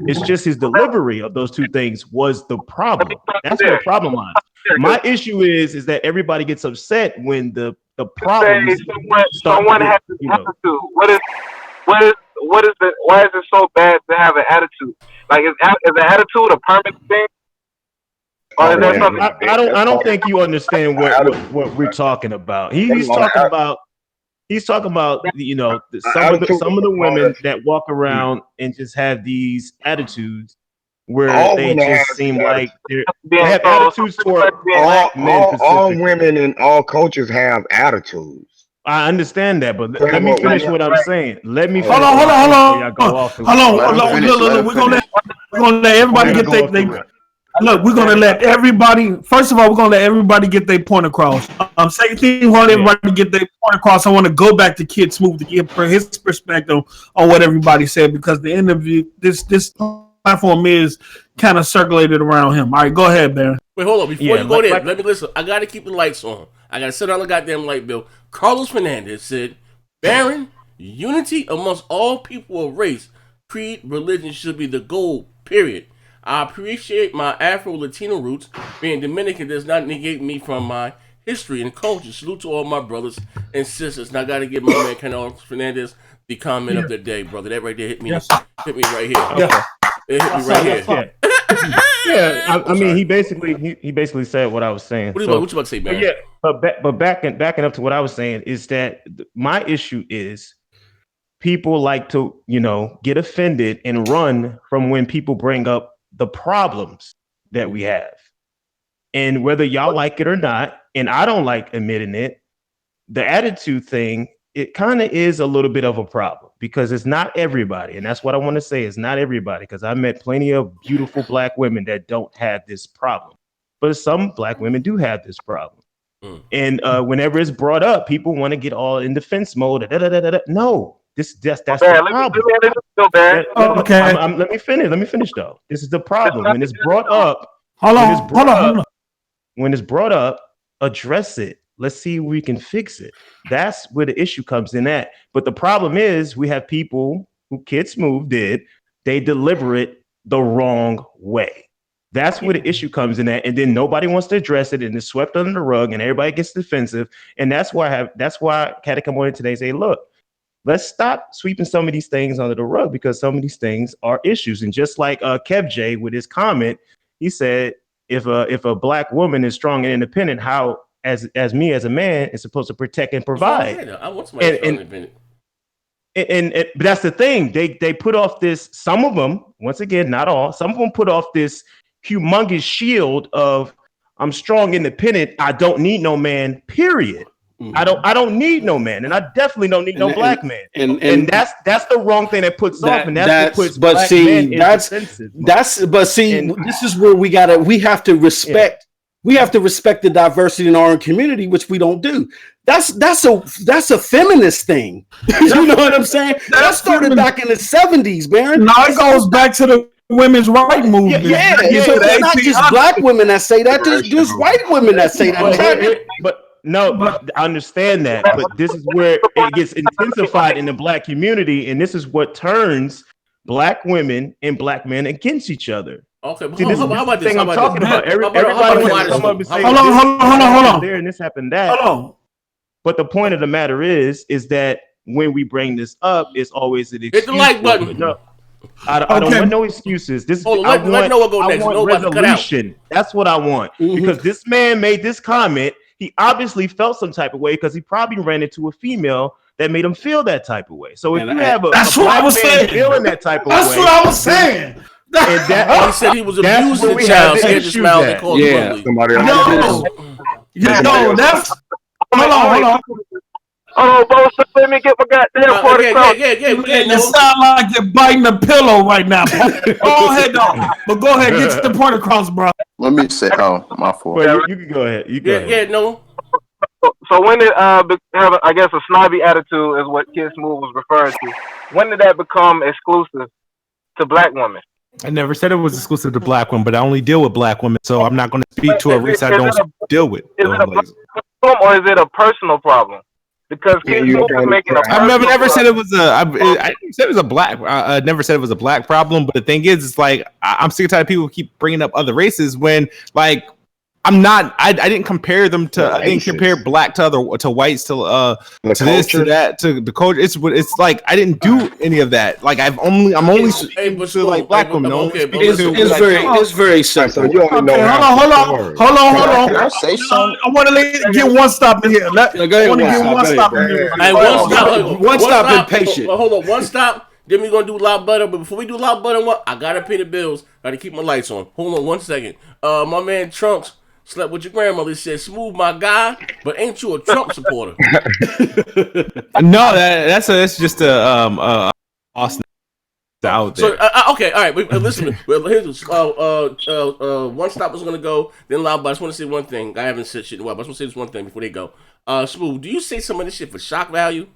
It's just his delivery of those 2 things was the problem. That's where the problem lies. My issue is that everybody gets upset when the problems someone has an attitude. Why is it so bad to have an attitude? Like is an attitude a permanent thing? Or is that something? I don't think you understand what we're talking about. He's talking about you know some of the women that walk around and just have these attitudes where they just seem like they have attitudes toward black men. All women in all cultures have attitudes. I understand that, but let me finish what I'm saying. Let me hold on. We're gonna let everybody get their. Look, we're gonna let everybody. First of all, we're gonna let everybody get their point across. Second thing, we want everybody to get their point across. I want to go back to Kidsmoove to give his perspective on what everybody said because the interview, this platform is kind of circulated around him. All right, go ahead, Baron. Wait, hold on. Before you go there, let me listen. I gotta keep the lights on. I gotta sit on the goddamn light bill. Carlos Fernandez said, "Baron, unity amongst all people of race, creed, religion should be the goal. Period. I appreciate my Afro-Latino roots. Being Dominican does not negate me from my history and culture. Salute to all my brothers and sisters." Now I got to give my man Carlos Fernandez the comment of the day, brother. That right there hit me right here. Yeah. It hit me right here. Yeah, I mean, he basically said what I was saying. What you about to say, man? Yeah, but backing up to what I was saying is that my issue is people like to, get offended and run from when people bring up the problems that we have. And whether y'all like it or not, and I don't like admitting it, the attitude thing, it kind of is a little bit of a problem because it's not everybody. And that's what I want to say. It's not everybody because I met plenty of beautiful black women that don't have this problem. But some black women do have this problem. And whenever it's brought up, people want to get all in defense mode. No. That's the problem. Okay. Let me finish though. This is the problem. When it's brought up, when it's brought up, address it. Let's see if we can fix it. That's where the issue comes in at. But the problem is we have people who Kidsmoove did, they deliver it the wrong way. That's where the issue comes in at. And then nobody wants to address it and it's swept under the rug and everybody gets defensive. And that's why I had to come on today and say, look, let's stop sweeping some of these things under the rug because some of these things are issues. And just like Kev J with his comment, he said, if a black woman is strong and independent, how as me as a man is supposed to protect and provide. I want somebody independent. But that's the thing. They put off this. Some of them, once again, not all. Some of them put off this humongous shield of I'm strong, independent. I don't need no man. Period. I don't need no man, and I definitely don't need no black man. And that's the wrong thing that puts off, and that's what puts black men in defensive. This is where we have to respect. We have to respect the diversity in our community, which we don't do. That's a feminist thing. You know what I'm saying? That started back in the 70s, Baron. No, it goes back to the women's rights movement. Yeah. So it's not just black women that say that. There's white women that say that. But I understand that. But this is where it gets intensified in the black community, and this is what turns black women and black men against each other. Okay, see, this is how about this? I'm talking about. Everybody wants to come up and say, hold on. There and this happened that. Hold on. But the point of the matter is that when we bring this up, it's always an excuse. Hit the like button. No, I don't want no excuses. This let Noah go next. I want resolution. That's what I want. Because this man made this comment. He obviously felt some type of way because he probably ran into a female that made him feel that type of way. So if you have a black man feeling that type of way, that's what I was saying. And he said he was abusing the child. So he just smiled and called him ugly. No, that's hold on. Oh, boss, let me get my goddamn party. You sound like you're biting a pillow right now. Go ahead, though. But go ahead, get the point across, bro. Let me say, my fault. Well, you can go ahead. No. So when did have, I guess, a snobby attitude is what Kidsmoove was referring to. When did that become exclusive to black women? I never said it was exclusive to black women, but I only deal with black women, so I'm not going to speak to a race I don't deal with. Is it a problem or is it a personal problem? Because Kidsmoove is making a. I've never said it was a. I said it was a black. I never said it was a black problem. But the thing is, it's like I'm sick and tired of people keep bringing up other races when like. I'm not. I didn't compare them to. I didn't compare black to whites to this to that to the culture. It's like I didn't do any of that. Like I'm only to like black women. It's very simple. Hold on. Can I say something? I want to get one stop in here. I want to get one stop in here. One stop. Be patient. Hold on. One stop. Then we're gonna do loud butter. But before we do loud butter, I gotta pay the bills. Gotta keep my lights on. Hold on 1 second. My man Trunks slept with your grandmother. Said, "Smooth, my guy, but ain't you a Trump supporter?" No, that's just a Austin out there. So okay, all right. Listen, here's one stop is gonna go. Then loud, but I just want to say one thing. I haven't said shit in a while, but I just want to say this one thing before they go. Smooth, do you say some of this shit for shock value?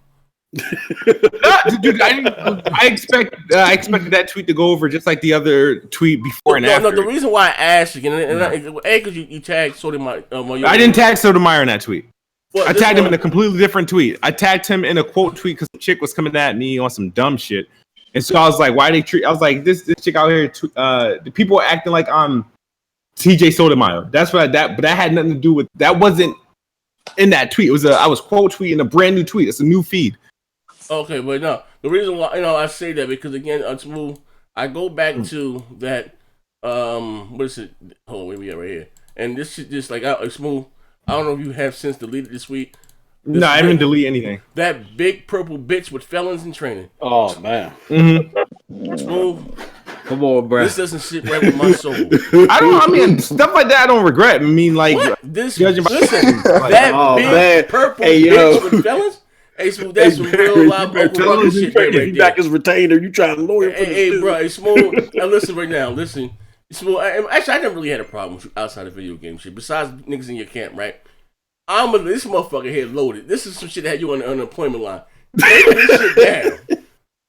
Dude, I expected that tweet to go over just like the other tweet before and after. No, the reason why I asked you, because you tagged Sotomayor. I didn't tag Sotomayor in that tweet. Well, I tagged him in a completely different tweet. I tagged him in a quote tweet because the chick was coming at me on some dumb shit, and so I was like, "Why they treat?" I was like, "This chick out here, the people are acting like I'm TJ Sotomayor." That's what but that had nothing to do with that. Wasn't in that tweet. It was I was quote tweeting a brand new tweet. It's a new feed. Okay, but no, the reason why I say that because again, Smooth, I go back to that. What is it? Hold on, where we at right here? And this shit just like Smooth. I don't know if you have since deleted this tweet. No, I didn't delete anything. That big purple bitch with felons in training. Oh man. Smooth. Come on, bro. This doesn't sit right with my soul. I mean, stuff like that I don't regret. I mean, like listen, that big purple bitch with felons. Hey, Smooth, that's some real live Oklahoma shit right back as retainer. You trying to lawyer for hey, bro, hey, Smooth. Now listen right now. Listen, Smooth. Actually, I never really had a problem with you outside of video game shit. Besides niggas in your camp, right? This motherfucker here loaded. This is some shit that had you on the unemployment line. Take this shit down.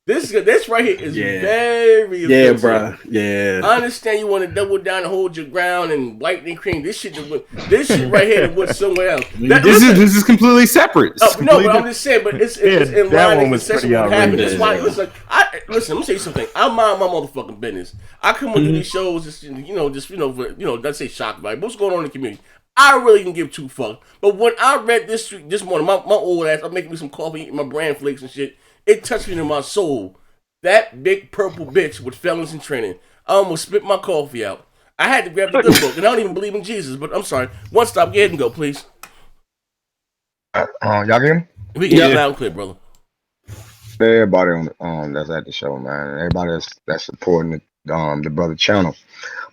This right here is very offensive. Bro. Yeah. I understand you want to double down and hold your ground and lightning cream. This shit right here went somewhere else. This is completely separate. No, but I'm just saying. But it's in line and consistent with what happened. That's why. Listen, let me tell you something. I mind my motherfucking business. I come on these shows, let's say shock value. What's going on in the community? I really can give two fucks. But when I read this morning, my old ass, I'm making me some coffee, eating my bran flakes and shit. It touched me in my soul. That big purple bitch with felons in training. I almost spit my coffee out. I had to grab the good book, and I don't even believe in Jesus, but I'm sorry. One stop, go ahead and go, please. Y'all hear me? We get Yeah. loud and clear, brother. Everybody on that's at the show, man. Everybody that's supporting the brother channel.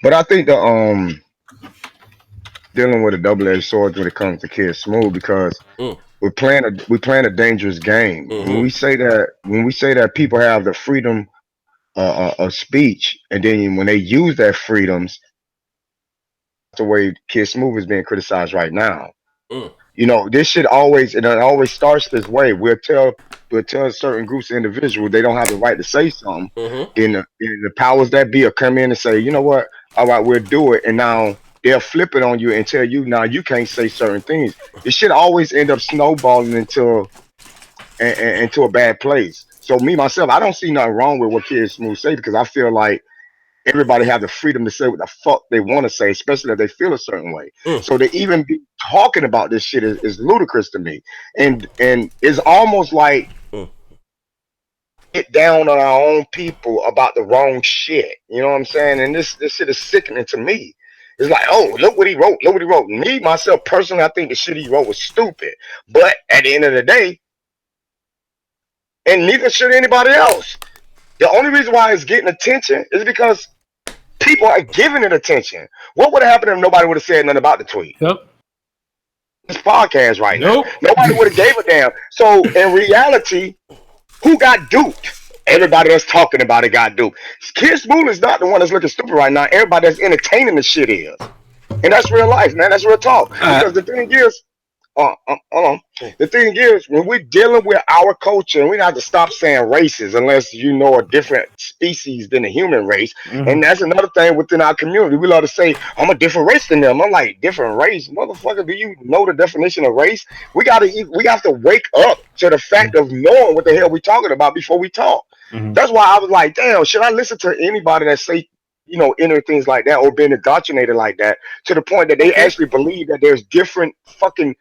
But I think the dealing with a double-edged sword when it comes to Kidsmoove because Mm. we're playing a dangerous game. When Mm-hmm. we say that people have the freedom of speech, and then when they use their freedoms, the way Kidsmoove is being criticized right now. Mm. This shit always it always starts this way. We'll tell certain groups of individuals they don't have the right to say something. Mm-hmm. The powers that be will come in and say, you know what? All right, we'll do it. And now they'll flip it on you and tell you now you can't say certain things. It should always end up snowballing into a bad place. So me myself, I don't see nothing wrong with what Kids Smooth say because I feel like everybody have the freedom to say what the fuck they want to say, especially if they feel a certain way. Mm. So to even be talking about this shit is ludicrous to me, and it's almost like Mm. get down on our own people about the wrong shit. You know what I'm saying? And this shit is sickening to me. It's like, oh, look what he wrote. Look what he wrote. Me myself personally, I think the shit he wrote was stupid. But at the end of the day, and neither should anybody else. The only reason why it's getting attention is because people are giving it attention. What would have happened if nobody would have said nothing about the tweet? Yep. This podcast right Nope. now. Nobody would have gave a damn. So in reality, who got duped? Everybody that's talking about it got duped. Kidsmoove is not the one that's looking stupid right now. Everybody that's entertaining the shit is. And that's real life, man. That's real talk. Because the thing is, the thing is, when we're dealing with our culture, we have to stop saying races unless you know a different species than the human race. And that's another thing within our community. We love to say, I'm a different race than them. I'm like, different race? Motherfucker, do you know the definition of race? We have to wake up to the fact of knowing what the hell we're talking about before we talk. That's why I was like, damn, should I listen to anybody that say, enter things like that or been indoctrinated like that to the point that they actually believe that there's different fucking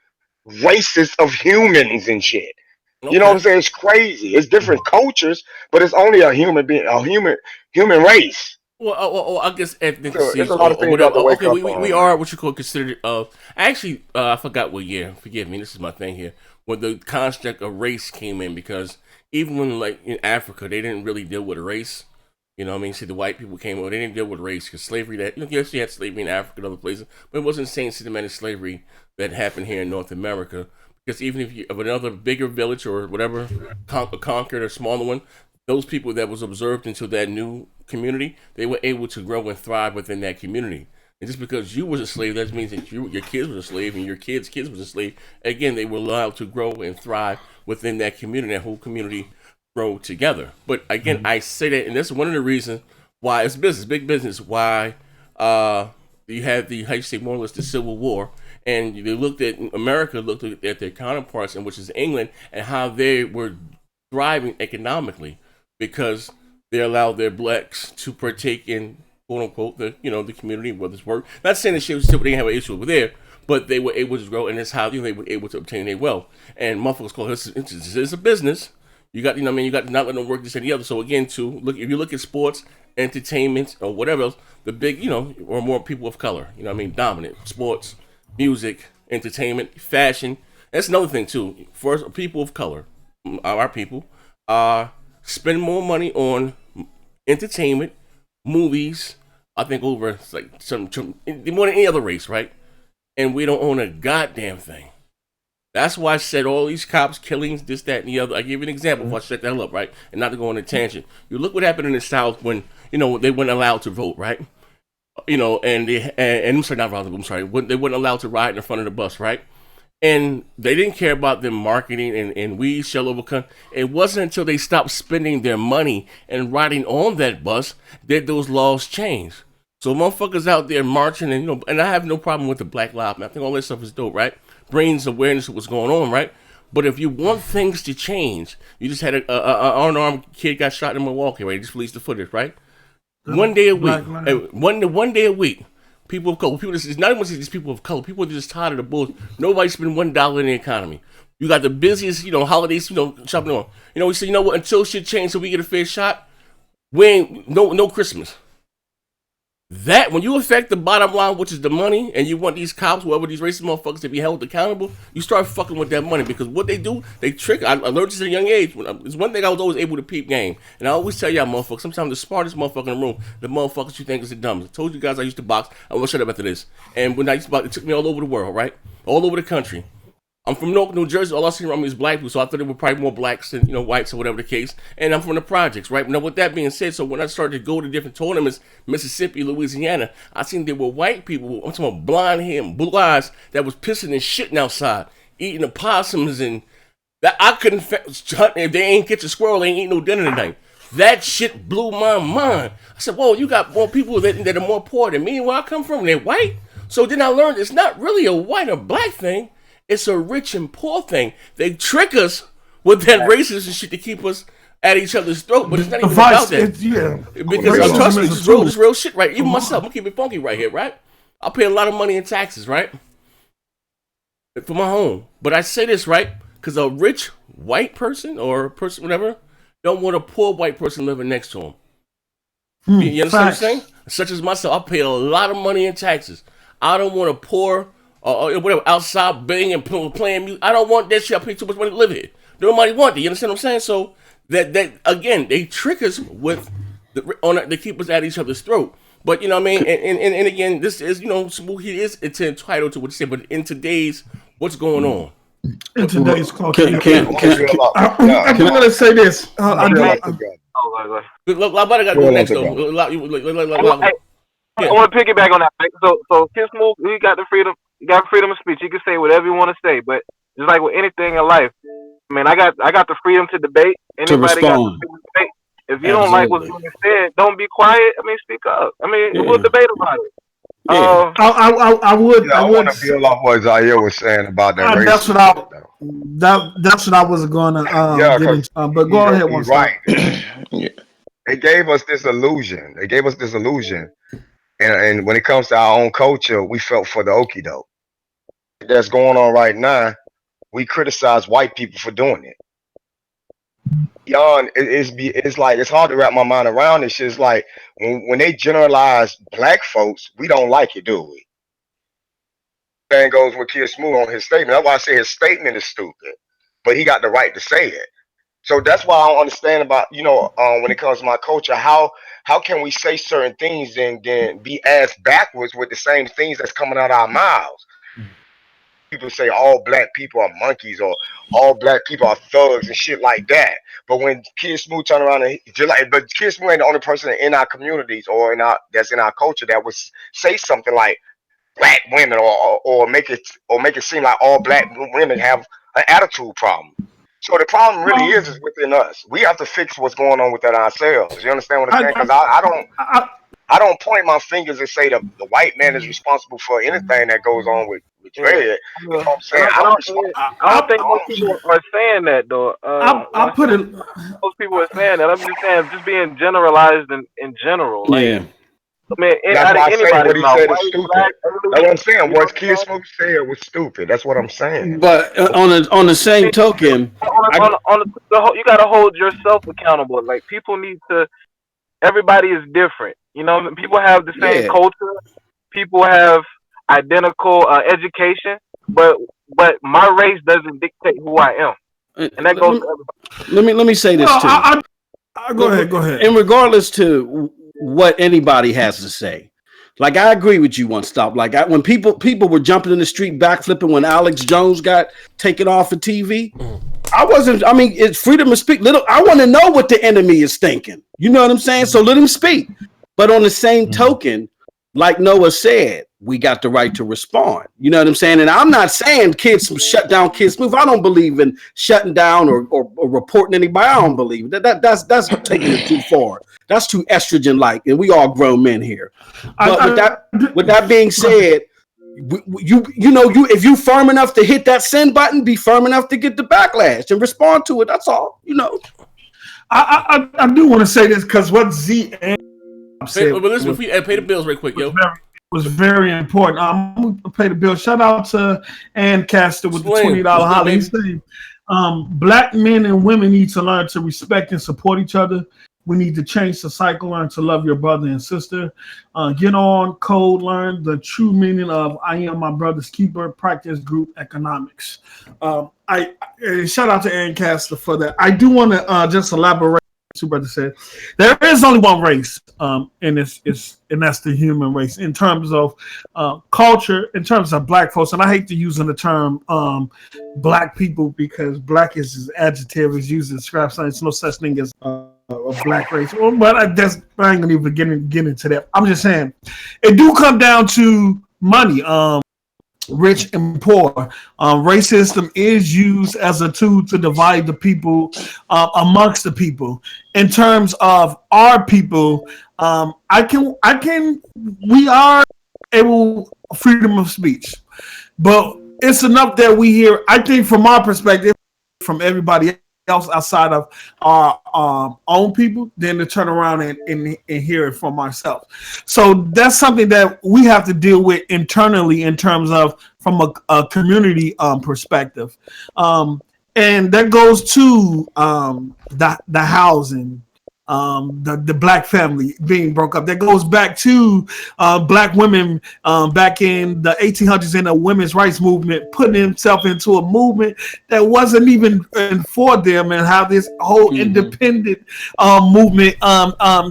races of humans and shit. You know what I'm saying? It's crazy. It's different cultures, but it's only a human being, a human race. Well, I guess ethnicity There's a lot of or things whatever. to wake Okay, up we on. are what you call considered. Actually, I forgot what year. Forgive me. This is my thing here. When the construct of race came in, because even when like in Africa, they didn't really deal with race. You know what I mean? See, the white people came over, they didn't deal with race because slavery yes, you had slavery in Africa and other places, but it wasn't the same systematic slavery that happened here in North America. Because even if you of another bigger village or whatever, conquered a smaller one, those people that was observed into that new community, they were able to grow and thrive within that community. And just because you was a slave, that means that your kids was a slave and your kids was a slave. Again, they were allowed to grow and thrive within that community, that whole community grow together. But again, I say that, and that's one of the reasons why it's business, big business. Why you had the, how you say, more or less the Civil War, and they looked at America, looked at their counterparts, and which is England, and how they were thriving economically because they allowed their blacks to partake in quote unquote the community, whether it's work. Not saying that shit still they didn't have an issue over there, but they were able to grow, and that's how they were able to obtain their wealth. And motherfuckers call this is a business. You got, you got to not let them work this and the other. So again, if you look at sports, entertainment, or whatever else, the big, or more people of color, dominant sports, music, entertainment, fashion. That's another thing too. For people of color, our people, spend more money on entertainment, movies. I think over like some more than any other race, right? And we don't own a goddamn thing. That's why I said all these cops, killings, this, that, and the other. I give you an example if I set that up, right? And not to go on a tangent. You look what happened in the South when, they weren't allowed to vote, right? And I'm sorry, not allowed to vote, I'm sorry. When they weren't allowed to ride in front of the bus, right? And they didn't care about them marketing and we shall overcome. It wasn't until they stopped spending their money and riding on that bus that those laws changed. So motherfuckers out there marching and, and I have no problem with the Black Lives Matter. I think all that stuff is dope, right? Brings awareness of what's going on, right? But if you want things to change, you just had an unarmed kid got shot in Milwaukee, right? Just released the footage, right? One day a week, one day a week, people of color, it's not even just people of color, people are just tired of the bullshit. Nobody spend $1 in the economy. You got the busiest, holidays, shopping on. We say, what? Until shit changes, so we get a fair shot. We ain't no Christmas. That when you affect the bottom line, which is the money, and you want these cops, whoever these racist motherfuckers, to be held accountable, you start fucking with that money because what they do, they trick. I learned this at a young age. It's one thing I was always able to peep game, and I always tell y'all motherfuckers. Sometimes the smartest motherfucker in the room, the motherfuckers you think is the dumbest. I told you guys I used to box. I will shut up after this. And when I used to box, it took me all over the world, right? All over the country. I'm from Newark, New Jersey. All I see around me is black people, so I thought there were probably more blacks than whites or whatever the case. And I'm from the projects, right? Now, with that being said, so when I started to go to different tournaments, Mississippi, Louisiana, I seen there were white people. I'm talking about blonde hair and blue eyes that was pissing and shitting outside, eating opossums, and that I couldn't hunt. If they ain't catch a squirrel, they ain't eat no dinner tonight. That shit blew my mind. I said, "Whoa, you got more people that are more poor than me. Where I come from, they're white." So then I learned it's not really a white or black thing. It's a rich and poor thing. They trick us with that racist and shit to keep us at each other's throat, but it's not even about that. Because trust me, this real shit, right? Even myself, I'm gonna keep it funky right here, right? I pay a lot of money in taxes, right? For my home. But I say this, right? Because a rich white person or a person, whatever, don't want a poor white person living next to him. You understand what I'm saying? Such as myself, I pay a lot of money in taxes. I don't want a poor or whatever, outside banging and playing music. I don't want that shit. I pay too much money to live here. Nobody want that. You understand what I'm saying? So that again, they trick us with they keep us at each other's throat. But you know what I mean? And again, this is it's entitled to what you say. But in today's what's going on? In today's culture, I'm gonna say this. I got to go next though. I want to piggyback on that. Right? So Kidsmoove, he got the freedom. You got freedom of speech. You can say whatever you want to say, but just like with anything in life, I mean, I got the freedom to debate. Anybody got the freedom to debate. If you don't like what's being said, don't be quiet. I mean, speak up. I mean, we'll debate about it. Yeah. I would. I want to build off what Zaire was saying about that. That's what I was gonna. Get into, but go ahead. One right. They gave us this illusion. And when it comes to our own culture, we felt for the okie doke. That's going on right now. We criticize white people for doing it. Beyond, it's like it's hard to wrap my mind around this shit. It's like when they generalize black folks, we don't like it, do we? Thing goes with Kidsmoove on his statement. That's why I say his statement is stupid, but he got the right to say it. So that's why I don't understand about when it comes to my culture, how can we say certain things and then be ass backwards with the same things that's coming out of our mouths? People say all black people are monkeys or all black people are thugs and shit like that. But when Kidsmoove turn around but Kidsmoove ain't the only person in our communities or that's in our culture that would say something like black women or make it seem like all black women have an attitude problem. So the problem really is within us. We have to fix what's going on within ourselves. You understand what I'm saying? Because I don't point my fingers and say the white man is responsible for anything that goes on with Dre. You know what I'm saying? I don't think most people are saying that though. Most people are saying that. I'm just saying, just being generalized in general. Like, I mean, that's why I say what he said is stupid. That's what I'm saying. What Kidsmoove said was stupid. That's what I'm saying. But on the same token, you got to hold yourself accountable. Like people need to. Everybody is different. You know, people have the same culture. People have identical education, but my race doesn't dictate who I am, and that goes. Let me say this too. Go ahead. And regardless to what anybody has to say, like I agree with you. One stop. Like when people were jumping in the street, backflipping when Alex Jones got taken off of TV. I mean, it's freedom of speech. I want to know what the enemy is thinking. You know what I'm saying? So let him speak. But on the same token, like Noah said, we got the right to respond. You know what I'm saying? And I'm not saying shut down Kidsmoove. I don't believe in shutting down or reporting anybody. I don't believe that's taking it too far. That's too estrogen-like, and we all grown men here. But with that being said, if you firm enough to hit that send button, be firm enough to get the backlash and respond to it. That's all. I do want to say this because what Z said. But listen, pay the bills right quick, yo. Was very important. I'm gonna pay the bill. Shout out to Ancaster with the $20 holiday. Black men and women need to learn to respect and support each other. We need to change the cycle, learn to love your brother and sister. Get on code, learn the true meaning of I am my brother's keeper, practice group economics. I shout out to Aaron Caster for that. I do want to just elaborate. Two brothers said there is only one race, and that's the human race in terms of culture, in terms of black folks. And I hate to using the term black people because black is as adjective is used to describe something. There's no such thing as a black race. But I ain't gonna even get into that. I'm just saying it do come down to money. Rich and poor. Racism is used as a tool to divide the people amongst the people. In terms of our people, we are able freedom of speech, but it's enough that we hear. I think from our perspective, from everybody else outside of our own people, then to turn around and hear it from ourselves. So that's something that we have to deal with internally in terms of from a community perspective. And that goes to the housing, the black family being broke up. That goes back to black women back in the 1800s in the women's rights movement, putting himself into a movement that wasn't even for them, and how this whole independent movement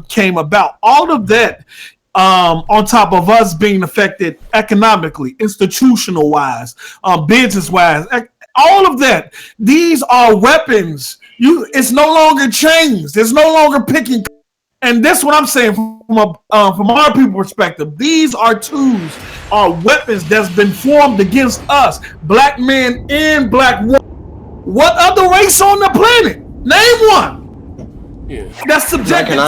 came about. All of that on top of us being affected economically, institutional wise, business wise, all of that. These are weapons. It's no longer chains. There's no longer picking. And that's what I'm saying from our people perspective. These are tools, are weapons that's been formed against us, black men and black women. What other race on the planet? Name one. Yeah. That's subjected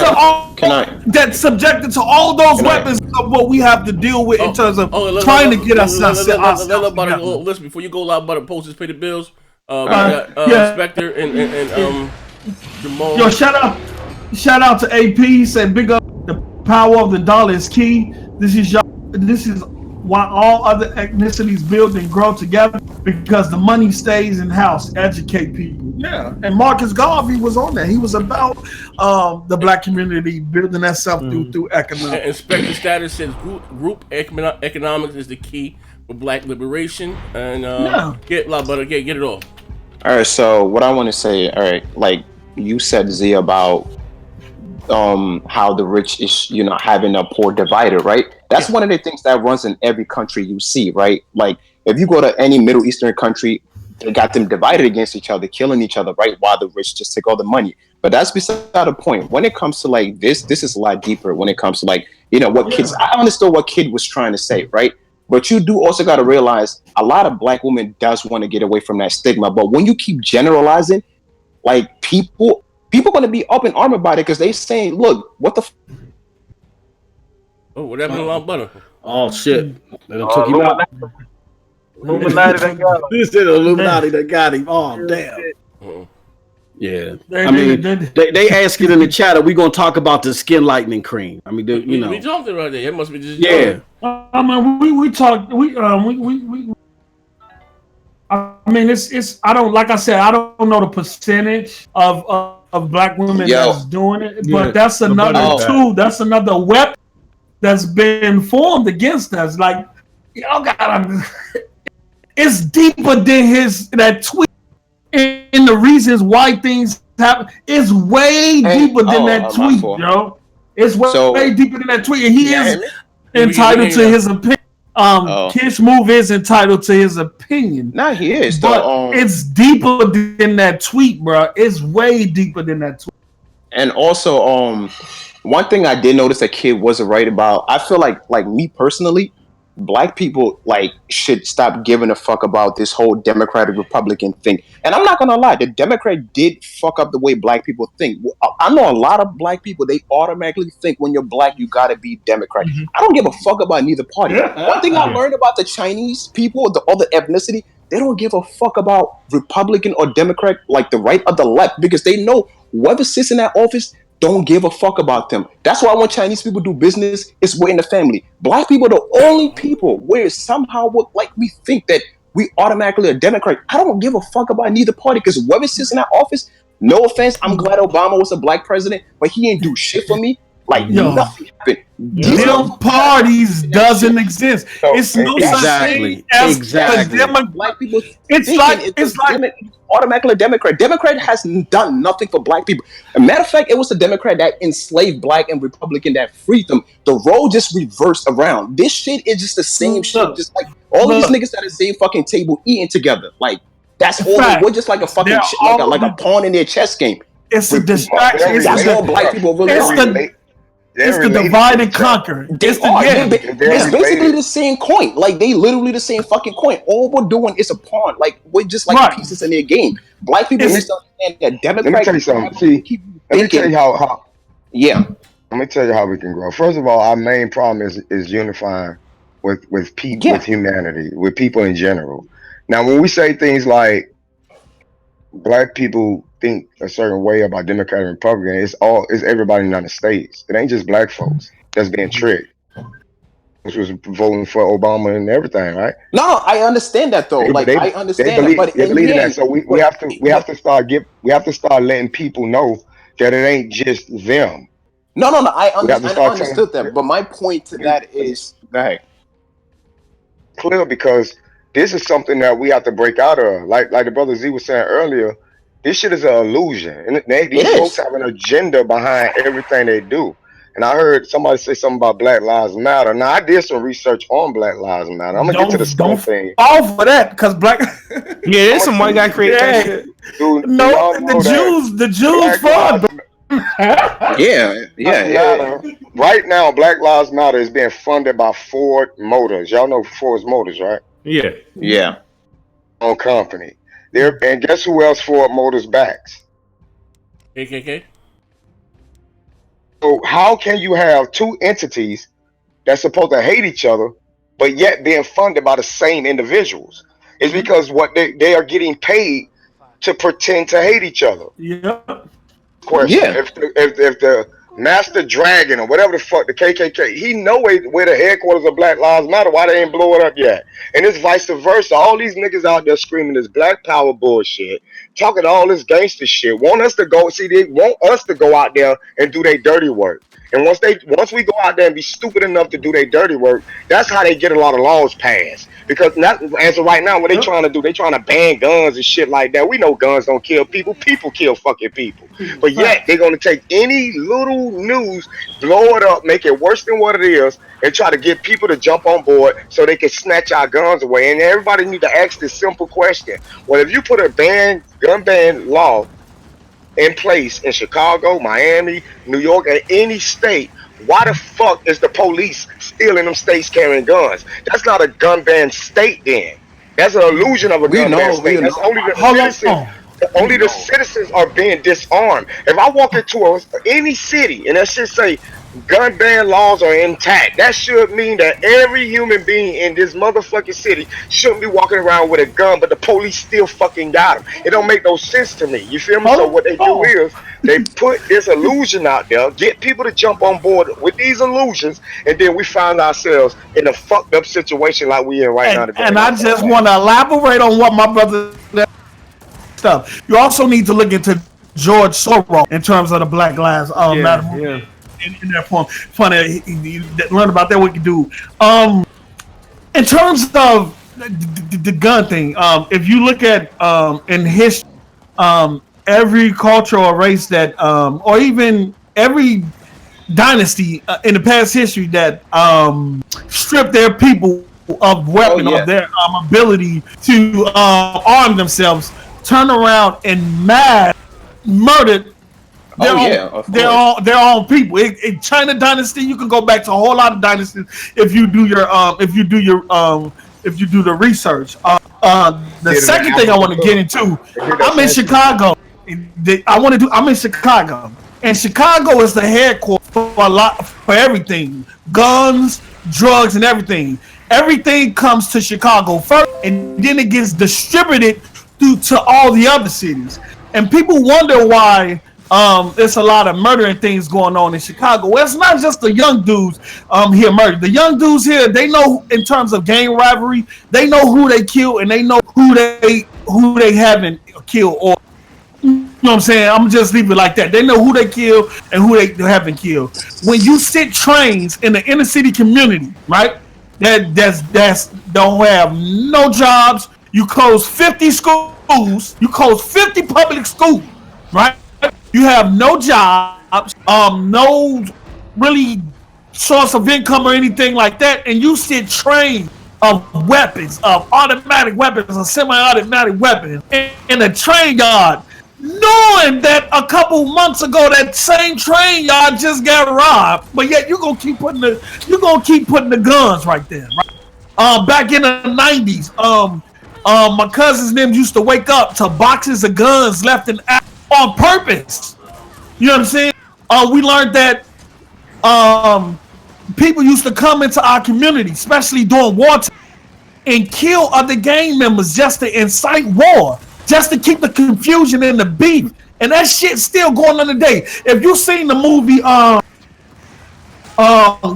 that's subjected to all those weapons of what we have to deal with in terms of trying to get ourselves listen, before you go loud about post this pay the bills. Spectre and Jamal. Yo, shout out to AP. He said big up, the power of the dollar is key. This is why all other ethnicities build and grow together, because the money stays in house. Educate people. Yeah, and Marcus Garvey was on that. He was about the black community building that stuff through economics. And Spectre status says group economics is the key for black liberation. And get it off. All right, so what I want to say, all right, like you said, Z, about how the rich is, having a poor divider, right? That's one of the things that runs in every country you see, right? Like if you go to any Middle Eastern country, they got them divided against each other, killing each other, right? While the rich just take all the money. But that's beside the point. When it comes to like this is a lot deeper. When it comes to like, what kids, I understood what Kid was trying to say, right? But you do also got to realize a lot of black women does want to get away from that stigma. But when you keep generalizing, like people going to be up in arm about it because they saying, look, what the what happened to Long Butter? Oh, shit. They took him out. Illuminati that got him. This is Illuminati that got him. Oh, damn. Yeah. I mean, they ask it in the chat, are we going to talk about the skin lightening cream? I mean, we talked about that. It must be just... Yeah. I mean, we talked... I mean, it's. I don't, like I said, I don't know the percentage of black women that's doing it, but that's another tool. That's another weapon that's been formed against us. Like, y'all gotta. It's deeper than that tweet, and the reasons why things happen. It's way deeper than that tweet, yo. It's way deeper than that tweet, and he is entitled to his opinion. Kidsmoove is entitled to his opinion. Nah, he is. But it's deeper than that tweet, bro. It's way deeper than that tweet. And also, one thing I did notice that Kid wasn't right about. I feel like me personally, black people should stop giving a fuck about this whole Democratic Republican thing. And I'm not gonna lie, the Democrat did fuck up the way black people think. I know a lot of black people, they automatically think when you're black you gotta be Democrat. I don't give a fuck about neither party. One thing I learned about the Chinese people, the other ethnicity, they don't give a fuck about Republican or Democrat, like the right or the left, because they know whoever sits in that office don't give a fuck about them. That's why when Chinese people do business, it's within the family. Black people are the only people where somehow we think that we automatically are Democrat. I don't give a fuck about neither party, because whoever sits in that office, No offense, I'm glad Obama was a black president, but he ain't do shit for me. Like nothing happened. Them parties doesn't exist. So, It's no exactly. such thing as Exactly. Black people It's like automatically a Democrat. Democrat has done nothing for black people. As a matter of fact, it was the Democrat that enslaved black and Republican that freed them. The role just reversed around. This shit is just the same shit. Just like all of these niggas at the same fucking table eating together. Like that's all. We're just like a fucking like a pawn in their chess game. It's a distraction. That's all black people really are. It's the divide and conquer. It's basically the same coin. Like they literally the same fucking coin. All we're doing is a pawn. Like we're just like pieces in their game. Black people misunderstand that Democrats. Let me tell you something. See, let me tell you how. Yeah. Let me tell you how we can grow. First of all, our main problem is unifying with people, with humanity, with people in general. Now, when we say things like black people think a certain way about Democrat and Republican, it's everybody in the United States. It ain't just black folks that's being tricked. Which was voting for Obama and everything, right? No, I understand that though. I understand they believe that. So we have to start letting people know that it ain't just them. No. I understood that. But my point to that is, go ahead. Clear, because this is something that we have to break out of. Like the brother Z was saying earlier, this shit is an illusion. And these folks have an agenda behind everything they do. And I heard somebody say something about Black Lives Matter. Now, I did some research on Black Lives Matter. I'm going to get to the skull thing. Fall for that, because black... Yeah, there's some white guy created that shit. Dude, the Jews fund. Yeah. Right now, Black Lives Matter is being funded by Ford Motors. Y'all know Ford Motors, right? Yeah. On company. And guess who else Ford Motors backs? KKK. So how can you have two entities that's supposed to hate each other, but yet being funded by the same individuals? It's because what they are getting paid to pretend to hate each other. Yep. Question: if the Master Dragon or whatever the fuck the KKK, he know where the headquarters of Black Lives Matter. Why they ain't blow it up yet? And it's vice versa. All these niggas out there screaming this Black Power bullshit, talking all this gangster shit. They want us to go out there and do their dirty work. And once we go out there and be stupid enough to do their dirty work, that's how they get a lot of laws passed. Because as of right now, what they trying to do, they trying to ban guns and shit like that. We know guns don't kill people. People kill fucking people. But yet they're gonna take any little news, blow it up, make it worse than what it is, and try to get people to jump on board so they can snatch our guns away. And everybody need to ask this simple question: well, if you put a gun ban law in place in Chicago, Miami, New York, and any state, why the fuck is the police still in them states carrying guns? That's not a gun ban state then. That's an illusion of a gun ban state. That's only the citizens. Only the citizens are being disarmed. If I walk into any city and that shit say gun ban laws are intact, that should mean that every human being in this motherfucking city shouldn't be walking around with a gun, but the police still fucking got them. It don't make no sense to me. You feel me? So what they do is they put this illusion out there, get people to jump on board with these illusions, and then we find ourselves in a fucked up situation like we in right now. And I just want to elaborate on what my brother stuff. You also need to look into George Soros in terms of the Black Lives Matter. In that form, funny, learn about that. We can do. In terms of the gun thing, if you look at in history, every culture or race that, or even every dynasty in the past history that stripped their people of weapon, of their ability to arm themselves, turn around and murdered their own people. In China dynasty, you can go back to a whole lot of dynasties if you do the research. The second thing I want to get into, I'm in Chicago. I'm in Chicago, and Chicago is the headquarters for everything, guns, drugs, and everything. Everything comes to Chicago first, and then it gets distributed to all the other cities. And people wonder why there's a lot of murdering things going on in Chicago. Well, it's not just the young dudes here murdered. The young dudes here, they know in terms of gang rivalry, they know who they kill and they know who they haven't killed. Or You know what I'm saying? I'm gonna just leave it like that. They know who they kill and who they haven't killed. When you sit trains in the inner city community, right? That's don't have no jobs. You close 50 schools. You close 50 public schools, right? You have no jobs. No really source of income or anything like that, and you sit trained of weapons, of automatic weapons, or semi-automatic weapons in a train yard, knowing that a couple months ago that same train yard just got robbed, but yet you're gonna keep putting the guns right there, right? Back in the 90s, my cousins and them used to wake up to boxes of guns left on purpose. You know what I'm saying? We learned that people used to come into our community, especially during wartime, and kill other gang members just to incite war, just to keep the confusion and the beef. And that shit's still going on today. If you seen the movie,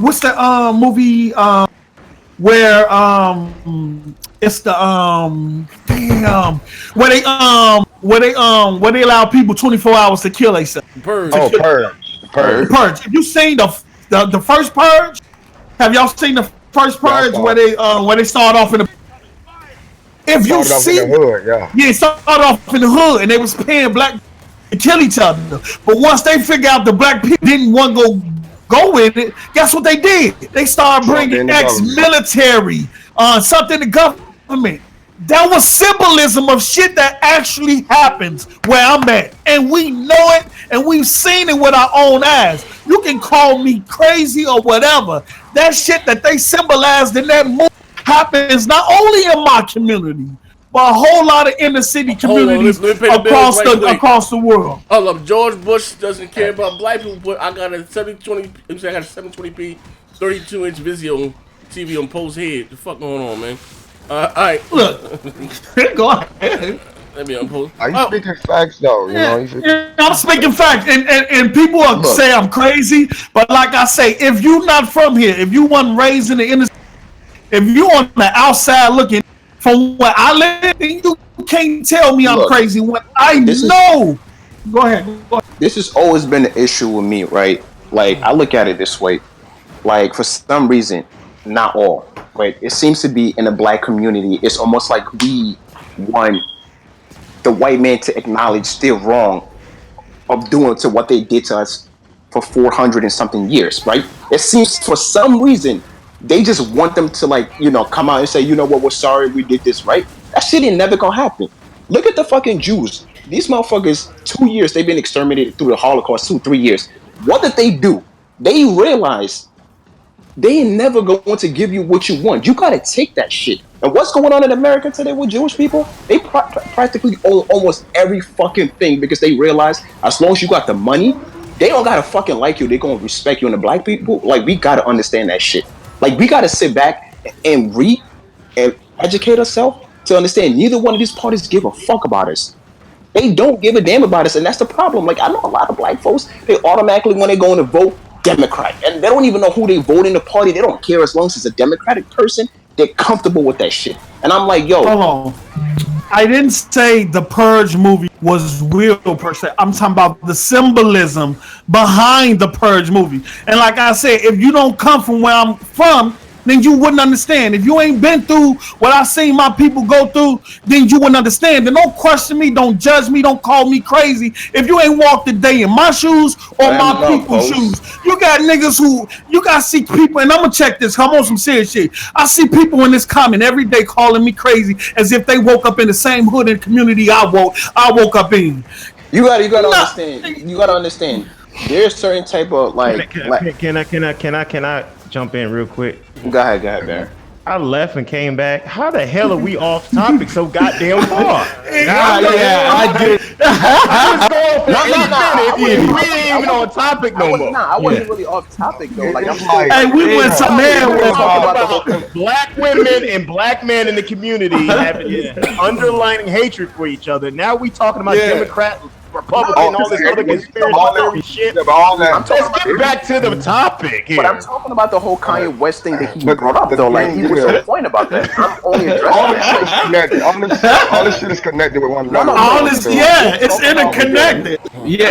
what's the movie where it's the where they allow people 24 hours to kill themselves. Purge. Oh, Purge. Have you seen the first Purge? Have y'all seen the first Purge where they start off in the? If you see, in the hood, yeah, it started off in the hood, and they was paying black to kill each other. But once they figured out the black people didn't want to go with it, guess what they did? They started bringing ex-military, something the government. That was symbolism of shit that actually happens where I'm at. And we know it, and we've seen it with our own eyes. You can call me crazy or whatever. That shit that they symbolized in that movie happens not only in my community, but a whole lot of inner city communities across the world. Hold up, George Bush doesn't care about black people, but I got a 720p 32-inch video TV on Post Head. The fuck going on, man? All right. Look, go ahead. Let me unpost. Are you speaking facts though? I'm speaking facts, and people say I'm crazy, but like I say, if you're not from here, if you weren't raised in the inner, if you on the outside looking from where I live, you can't tell me I'm crazy when I know. Go ahead. This has always been an issue with me, right? Like, I look at it this way. Like, for some reason, not all, right? It seems to be in the black community, it's almost like we want the white man to acknowledge they're wrong of doing to what they did to us for 400 and something years, right? It seems for some reason, they just want them to, like, you know, come out and say, you know what, we're sorry we did this, right? That shit ain't never gonna happen. Look at the fucking Jews. These motherfuckers, 2 years, they've been exterminated through the Holocaust, 2-3 years. What did they do? They realized they ain't never going to give you what you want. You gotta take that shit. And what's going on in America today with Jewish people? They practically own almost every fucking thing because they realize as long as you got the money, they don't gotta fucking like you. They gonna respect you. And the black people, like, we gotta understand that shit. Like, we gotta sit back and read and educate ourselves to understand neither one of these parties give a fuck about us. They don't give a damn about us, and that's the problem. Like, I know a lot of black folks, they automatically, when they go in to vote, Democrat. And they don't even know who they vote in the party. They don't care as long as it's a Democratic person. They're comfortable with that shit. And I'm like, yo. Hold on. I didn't say the Purge movie was real per se. I'm talking about the symbolism behind the Purge movie. And like I said, if you don't come from where I'm from, then you wouldn't understand. If you ain't been through what I seen my people go through, then you wouldn't understand. Then don't question me, don't judge me, don't call me crazy. If you ain't walked a day in my shoes or my people's shoes, you got niggas who, you got to see people, and I'm going to check this, I'm on some serious shit. I see people in this comment every day calling me crazy as if they woke up in the same hood and community I woke up in. You gotta understand. You gotta understand. There's certain type of Can I jump in real quick? Go ahead, Barry. I left and came back. How the hell are we off topic so goddamn far? I did. We ain't even on topic no more. I wasn't really off topic though. Like, I'm like, hey, we went to black women and black men in the community having underlining hatred for each other. Now we talking about Republican, all this other conspiracy theory shit. Let's get back to the topic here. But I'm talking about the whole Kanye West thing that he brought up, though. Like, he was on point about that. I'm only addressing all this shit is connected with one another. Yeah, it's interconnected. Yeah,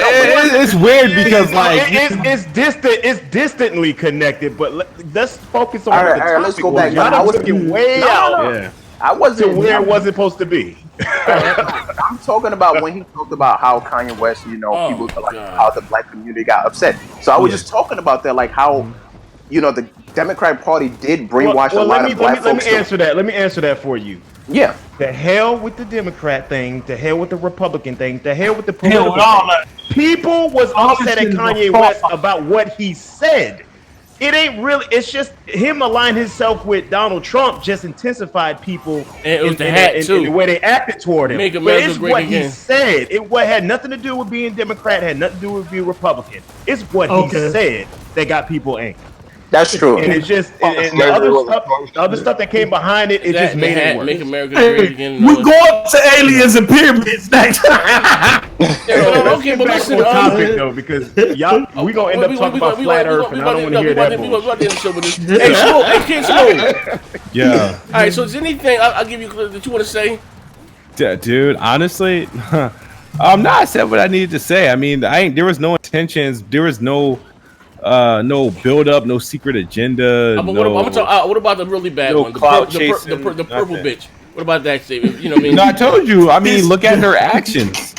it's weird because like it's distantly connected, but let's focus on all right, the all right, let's topic. go back. Y'all was getting way out. yeah. I wasn't To where it wasn't supposed to be. I'm talking about when he talked about how Kanye West, people like how the black community got upset. So I was just talking about that, like how, the Democratic Party did brainwash a lot of black folks. Let me answer that for you. Yeah. The hell with the Democrat thing, the hell with the Republican thing, the hell with the Hell political with all thing. that. People was upset at Kanye West about what he said. It ain't really. It's just him aligning himself with Donald Trump just intensified people in the way they acted toward him. Make but America it's great what again. he said. It had nothing to do with being Democrat. Had nothing to do with being Republican. It's what he said that got people angry. That's true. And it's just and the other stuff that came behind it. It just made it worse. Make America great again. We going to aliens and pyramids next. Okay, but listen, topic though, because y'all we gonna end up talking about flat Earth, and I don't want to hear that bullshit. Hey, Smoke, Kidsmoove. yeah. All right, so is there anything I'll give you that you want to say? Dude, honestly, I said what I needed to say. I mean, there was no intentions. There was no build up, no secret agenda. What about the really bad one? The purple bitch. What about that statement? You know what I mean? No, I told you. I mean, look at her actions.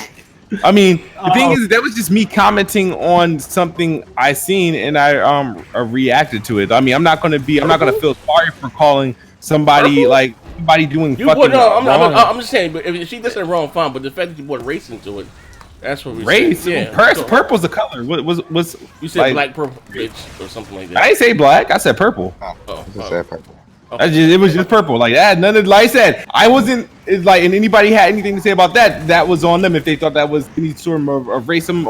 I mean, the thing is, that was just me commenting on something I seen, and I reacted to it. I mean, I'm not gonna feel sorry for calling somebody like somebody doing fucking wrong. I'm just saying, but if she does it wrong, fine. But the fact that you brought race into it, that's what we race. Yeah, Purple's the color. Was you said like, black purple bitch or something like that? I didn't say black. I said purple. I said purple. Okay. It was just purple. Like that. None of, like I said, I wasn't like, and anybody had anything to say about that, that was on them. If they thought that was any sort of racism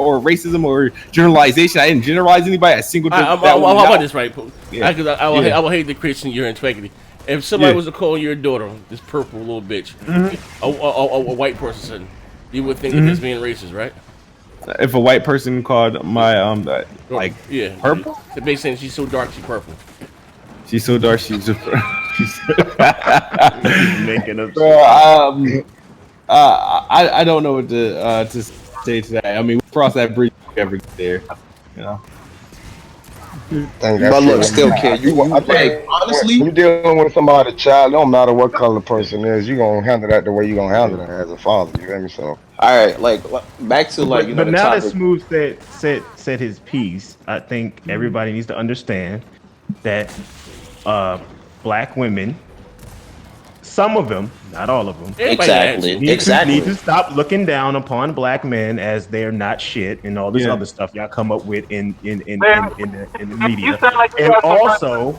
or generalization, I didn't generalize anybody. I singled. How about this, right? Yeah. I will hate the Christian your integrity. If somebody was to call your daughter this purple little bitch, a white person, you would think that it's being racist, right? If a white person called my purple, it makes sense. She's so dark, she's purple. She's so dark. She's making up. I don't know what to say to that. I mean, we cross that bridge every day, you know. But look, still, kid, honestly, when you're dealing with somebody's child, don't matter what color the person is, you're gonna handle that the way you're gonna handle it as a father. You hear me? So, all right, like back to like, but now that Smooth said his piece, I think everybody needs to understand that black women, some of them, not all of them, need to stop looking down upon black men as they're not shit and all this other stuff y'all come up with in the media. And also,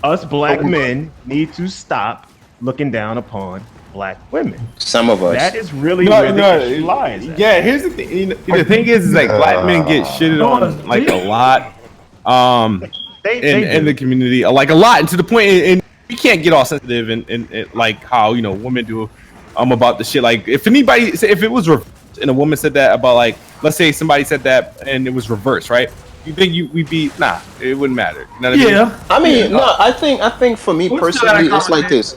us black men need to stop looking down upon black women. Some of us. That is really where the issue lies. Yeah, here's the thing. The thing is like black men get shitted on like a lot. In the community, like a lot, and to the point, and we can't get all sensitive and like how women do about the shit. Like if it was reversed and a woman said that about, like, let's say somebody said that and it was reversed, right? You think we'd be it wouldn't matter. You know what I mean? I think for me personally, it's like this.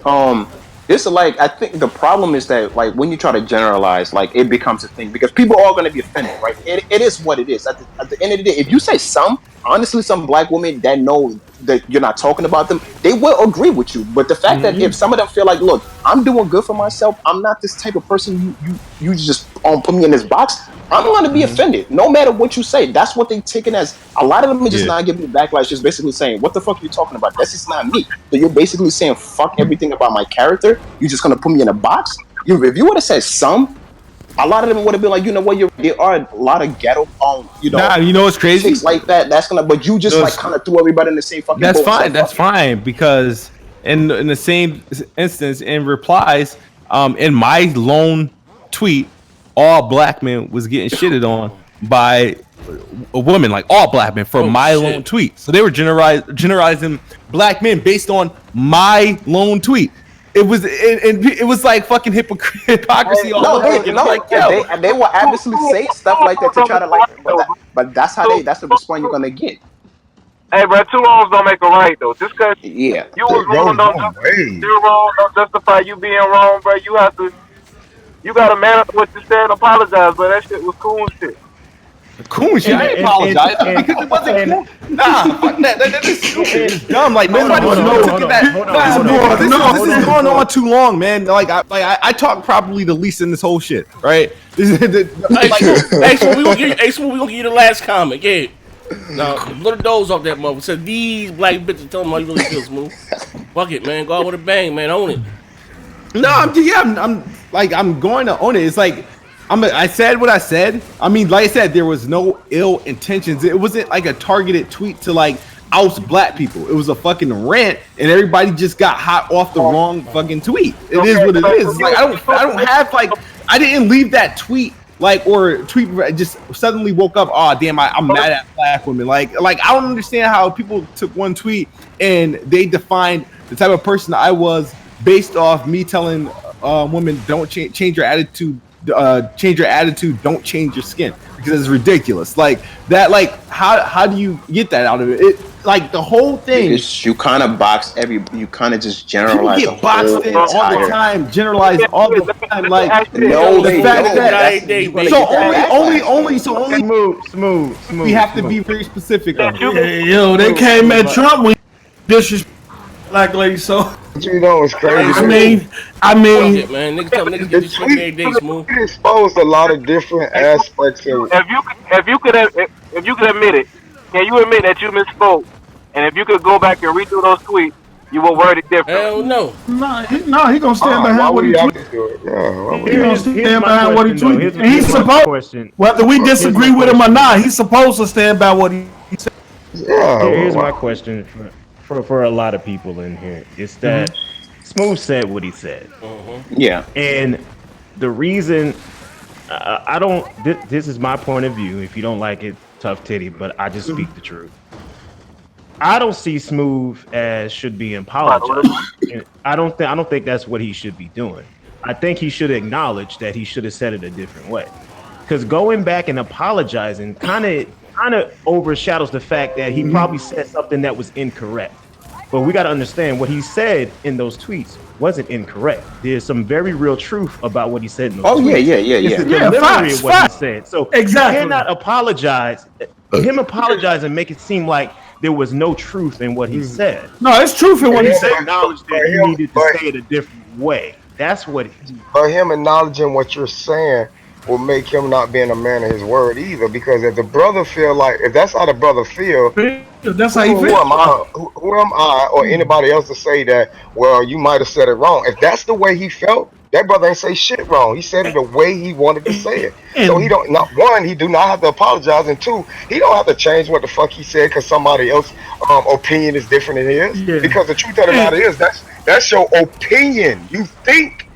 This is like, I think the problem is that, like, when you try to generalize, like, it becomes a thing because people are going to be offended, right? It is what it is. At the end of the day, if you say honestly, some black women that know that you're not talking about them, they will agree with you. But the fact that if some of them feel like, look, I'm doing good for myself, I'm not this type of person you just put me in this box, I'm going to be offended no matter what you say. That's what they taking as. A lot of them are just not giving you backlash, just basically saying, what the fuck are you talking about? That's just not me. So you're basically saying fuck everything about my character. You're just going to put me in a box. If you would have said some, a lot of them would have been like, you know what, there are a lot of ghetto you know what's crazy? Chicks like that. That's gonna, but you just like kind of threw everybody in the same fucking That's boat. fine. That's fine, because in the same instance, in replies, in my lone tweet, all black men was getting shitted on by a woman, like all black men, for my lone tweet. So they were generalizing black men based on my lone tweet. it was like fucking hypocrisy all No, over. they will obviously say stuff like that to try to like, but that's the response you're gonna get. Hey, bro, two wrongs don't make a right though. Just cause Yeah. you was wrong, don't justify you being wrong, bro. You gotta man up what you said and apologize, but that shit was cool shit. Cool shit. I apologize because it wasn't cool. Nah, fuck that. That is stupid. It's dumb. Like nobody was looking at that. This is going on too long, man. Like I talk probably the least in this whole shit, right? This is Hey, so we gonna give you the last comment. Yeah. Now, blow the doors off that mother. Said these black bitches tell them how you really feel, Smooth. Fuck it, man. Go out with a bang, man. Own it. No, I'm going to own it. It's like I said what I said. I mean, like I said, there was no ill intentions. It wasn't like a targeted tweet to like oust black people. It was a fucking rant, and everybody just got hot off the wrong fucking tweet. It is what it is. It's like I don't have like I didn't leave that tweet like or tweet just suddenly woke up. Oh damn, I'm mad at black women. Like I don't understand how people took one tweet and they defined the type of person I was based off me telling women don't change your attitude. Change your attitude, don't change your skin, because it's ridiculous. Like that, like how do you get that out of it? It like the whole thing. You kind of you kind of just generalize. You get boxed in all the time, generalize all the time. Like no, the fact that only smooth. We have to be very specific. Yo, they came at Trump with disrespect black lady, so. You know it's crazy. I mean, shit, man. Niggas tell niggas get this shit every day, Smooth. It exposed a lot of different aspects of it. If you could admit it, can you admit that you misspoke? And if you could go back and redo those tweets, you will word it different. Hell no. He gonna stand behind what he tweeted. He gonna stand behind what he tweeted. And he's supposed, whether we disagree with him or not, he's supposed to stand by what he said. Yeah. Here's my question for a lot of people in here. It's that Smooth said what he said. Yeah. And the reason I don't, this is my point of view. If you don't like it, tough titty, but I just speak the truth. I don't see Smooth as should be apologizing. I don't think that's what he should be doing. I think he should acknowledge that he should have said it a different way. Because going back and apologizing kind of overshadows the fact that he probably said something that was incorrect. But we got to understand what he said in those tweets wasn't incorrect. There's some very real truth about what he said in those tweets. It's the delivery of what he said. So exactly. You cannot apologize. Him apologize and make it seem like there was no truth in what he said. No, it's truth in what he said. Acknowledge that he needed to say it a different way. That's what But him acknowledging what you're saying will make him not being a man of his word either. Because if the brother feel like, if that's how the brother feel, that's how he feels. Who am I or anybody else to say that, well, you might have said it wrong? If that's the way he felt, that brother ain't say shit wrong. He said it the way he wanted to say it. So he don't, not one, he do not have to apologize, and two, he don't have to change what the fuck he said because somebody else's opinion is different than his. Yeah. Because the truth of the matter is, that's your opinion. You think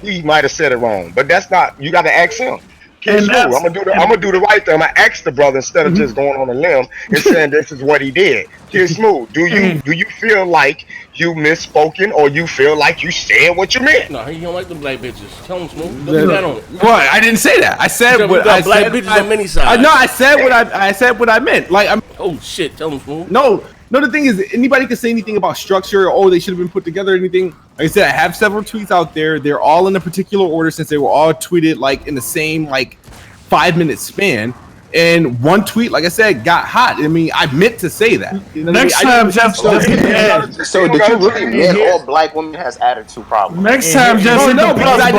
he might have said it wrong, but that's not. You got to ask him. I'm gonna do the right thing. I'm gonna ask the brother instead of just going on a limb and saying this is what he did. Kidsmoove, do you feel like you misspoken or you feel like you said what you meant? No, he don't like the black bitches. Tell him, Smooth. Don't do that on it. What? I didn't say that. I said what I black said. Bitches on many sides. No, I said what I meant. Like I'm. Oh shit! Tell him, Smooth. No. The thing is, anybody can say anything about structure. Oh, they should have been put together. Or anything. Like I said, I have several tweets out there. They're all in a particular order since they were all tweeted like in the same 5-minute span. And one tweet, like I said, got hot. I mean, I meant to say that. You know next time, just so did you really mean all black women has attitude problems? Next time, just no, because I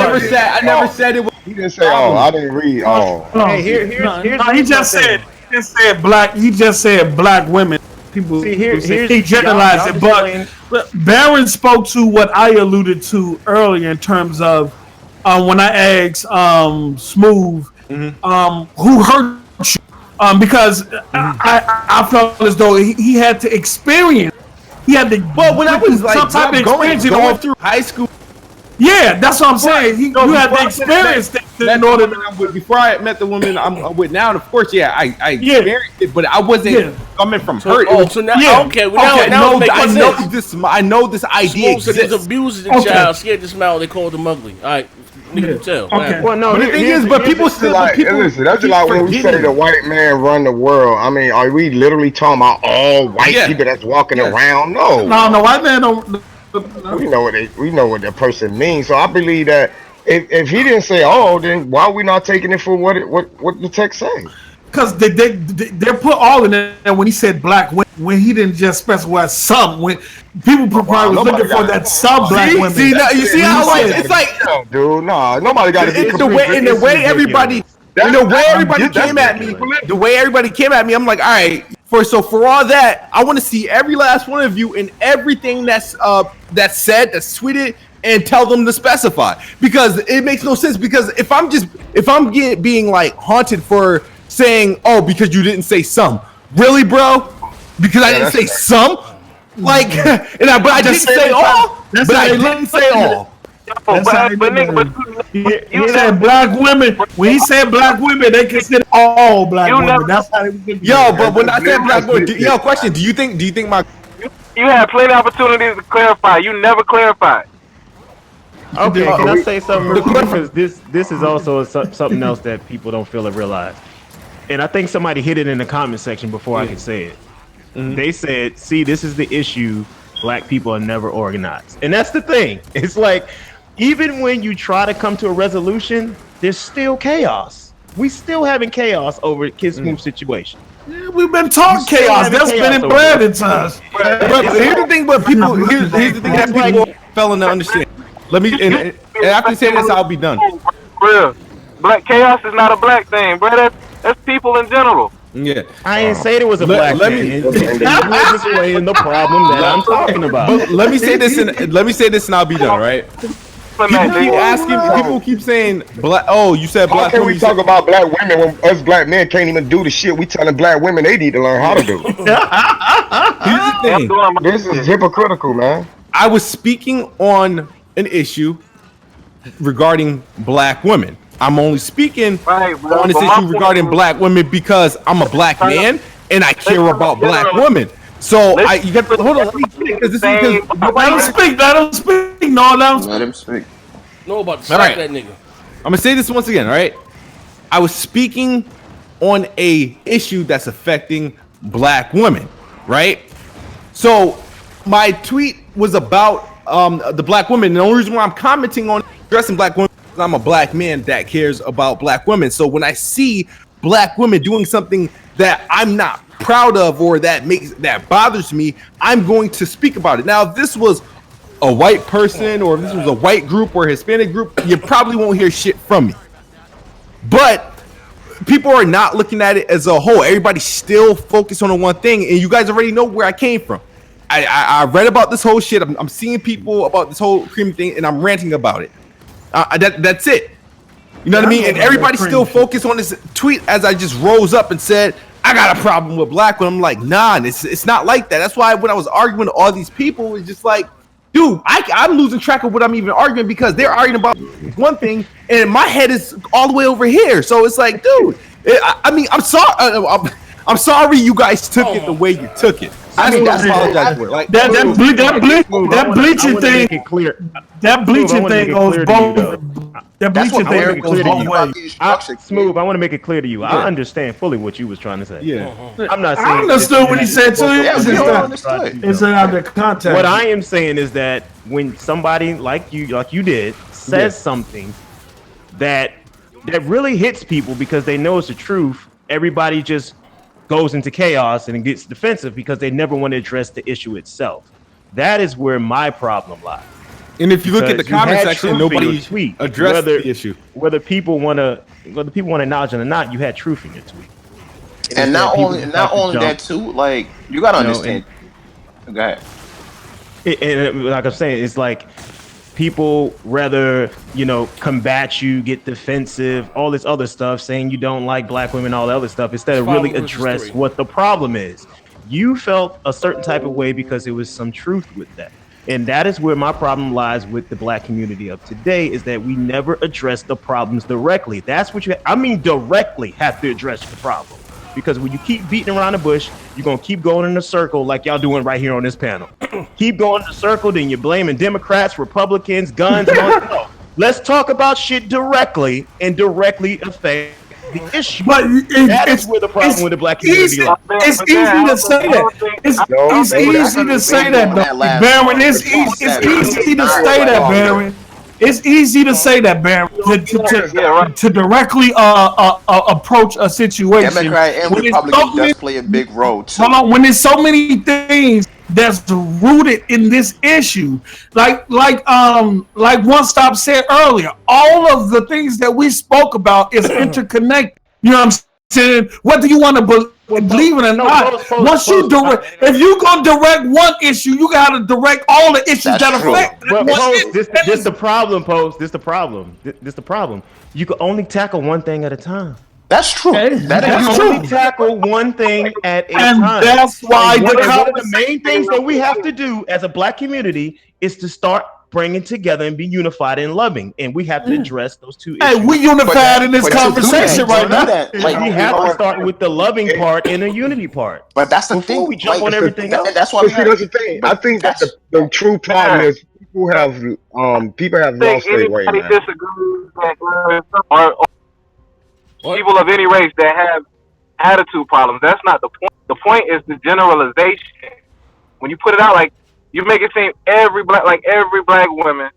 never said it was. He didn't say I didn't read. He just said black. He just said black women. People he generalized it, but Baron spoke to what I alluded to earlier in terms of when I asked Smooth who hurt you, because I felt as though he had to experience. He had to. Well, when I was some type of experience going through high school. Yeah, that's what I'm saying. You had to experience that. in order that I'm with, before I met the woman I'm with now, and of course, I experienced it, but I wasn't coming from hurt. So now, okay, now it makes sense. I know this idea exists. He's abusing the child, scared to smile. They called him ugly. All right, nigga, tell. Okay. Well, no, the thing is, but people still like, listen, that's just like when we say the white man run the world. I mean, are we literally talking about all white people that's walking around? No, white man don't. We know what that person means. So I believe that if he didn't say all, then why are we not taking it for what the text say? Because they put all in there when he said black women, when he didn't just specify some. When people probably was looking for that some black women. See, you see how it's like, dude, nah, nobody got to be the way everybody came at me. The way everybody came at me, I'm like, all right. For all that, I want to see every last one of you and everything that's said, that's tweeted, and tell them to specify, because it makes no sense. Because if I'm being like haunted for saying, oh, because you didn't say some, really, bro? Because I didn't say some, like, but I didn't say all. But I didn't say all. He said black women. When he said black women, they consider all black women. That's how they but when I said black women, question: Do you think my you had plenty of opportunities to clarify. You never clarified. Okay, can I say something real quick? Because this is also something else that people don't feel or realize. And I think somebody hit it in the comment section before I could say it. Mm-hmm. They said, see, this is the issue. Black people are never organized. And that's the thing. It's like, even when you try to come to a resolution, there's still chaos. We still having chaos over Kidsmoove situation. Yeah, we've been talking chaos. That's been embedded to us. But here's the thing. But people, here's the thing that people failing to understand. Let me, and after saying this, I'll be done. Bro, black chaos is not a black thing, bro. That's people in general. Yeah, I ain't say it was a black thing. We're displaying the problem that I'm talking about. But let me say this, and I'll be done. Right? People keep saying black. Oh, you said black. How can we talk about black women when us black men can't even do the shit we telling black women they need to learn how to do? Here's the thing. This is hypocritical, man. I was speaking on an issue regarding black women. I'm only speaking on this issue regarding black women because I'm a black man and I care about black women. So you got to hold on. Because this is because let him speak. Let him speak. No, let him speak. No, about to slap that nigga. I'm gonna say this once again. All right. I was speaking on a issue that's affecting black women. Right. So my tweet was about the black women. And the only reason why I'm commenting on addressing black women is I'm a black man that cares about black women. So when I see black women doing something that I'm not proud of or that bothers me, I'm going to speak about it. Now, if this was a white person or if this was a white group or a Hispanic group, you probably won't hear shit from me. But people are not looking at it as a whole. Everybody's still focused on the one thing, and you guys already know where I came from. I read about this whole shit. I'm seeing people about this whole cream thing, and I'm ranting about it. That's it. You know what I mean? And everybody's still focused on this tweet as I just rose up and said, I got a problem with black women. I'm like, nah, it's not like that. That's why when I was arguing with all these people, it's just like, dude, I'm losing track of what I'm even arguing because they're arguing about one thing, and my head is all the way over here. So it's like, dude, I mean, I'm sorry. I'm sorry you guys took it the way you took it. I apologize for it. Like that bleaching thing. That bleaching thing goes both. That bleaching thing goes both ways. Smooth. I want to make it clear to you. I understand fully what you was trying to say. Yeah, I'm not saying. I understood what he said too. It's out of context. What I am saying is that when somebody like you did, says something that really hits people because they know it's the truth, everybody just goes into chaos and gets defensive because they never want to address the issue itself. That is where my problem lies. And if you look at the comment section, nobody addressed the issue. Whether people want to acknowledge it or not, you had truth in your tweet. And not only that too, like you gotta understand. Go ahead. And like I'm saying, it's like people rather, combat you, get defensive, all this other stuff, saying you don't like black women, all the other stuff, instead of really address what the problem is. You felt a certain type of way because there was some truth with that. And that is where my problem lies with the black community of today, is that we never address the problems directly. That's what directly have to address the problem. Because when you keep beating around the bush, you're going to keep going in a circle like y'all doing right here on this panel. Keep going in a circle, then you're blaming Democrats, Republicans, guns, and all that. No. Let's talk about shit directly and directly affect the issue. But that is where the problem with the black community is. It's easy to say that. It's easy to say that, Baron. It's easy to say that, Baron. It's easy to say that, Baron, to directly approach a situation. Democrat and Republican does play a big role too. Hold on, when there's so many things that's rooted in this issue, like One Stop said earlier, all of the things that we spoke about is interconnected. You know what I'm saying? Whether you want to believe it or not, if you gonna direct one issue, you gotta direct all the issues that affect. This the problem, Post. This the problem. You can only tackle one thing at a time. That's true. That's true. Only tackle one thing at a time. That's why one of the main things that we have to do as a black community is to start bringing together and be unified and loving, and we have to address those two issues. Hey, we unified in this conversation right now. We have to start with the loving part and the unity part. But that's the thing. Before we jump on everything else. That's why. That's the thing. I think that the true problem is people have lost their way. Disagrees or people of any race that have attitude problems. That's not the point. The point is the generalization. When you put it out, like, you make it seem every black woman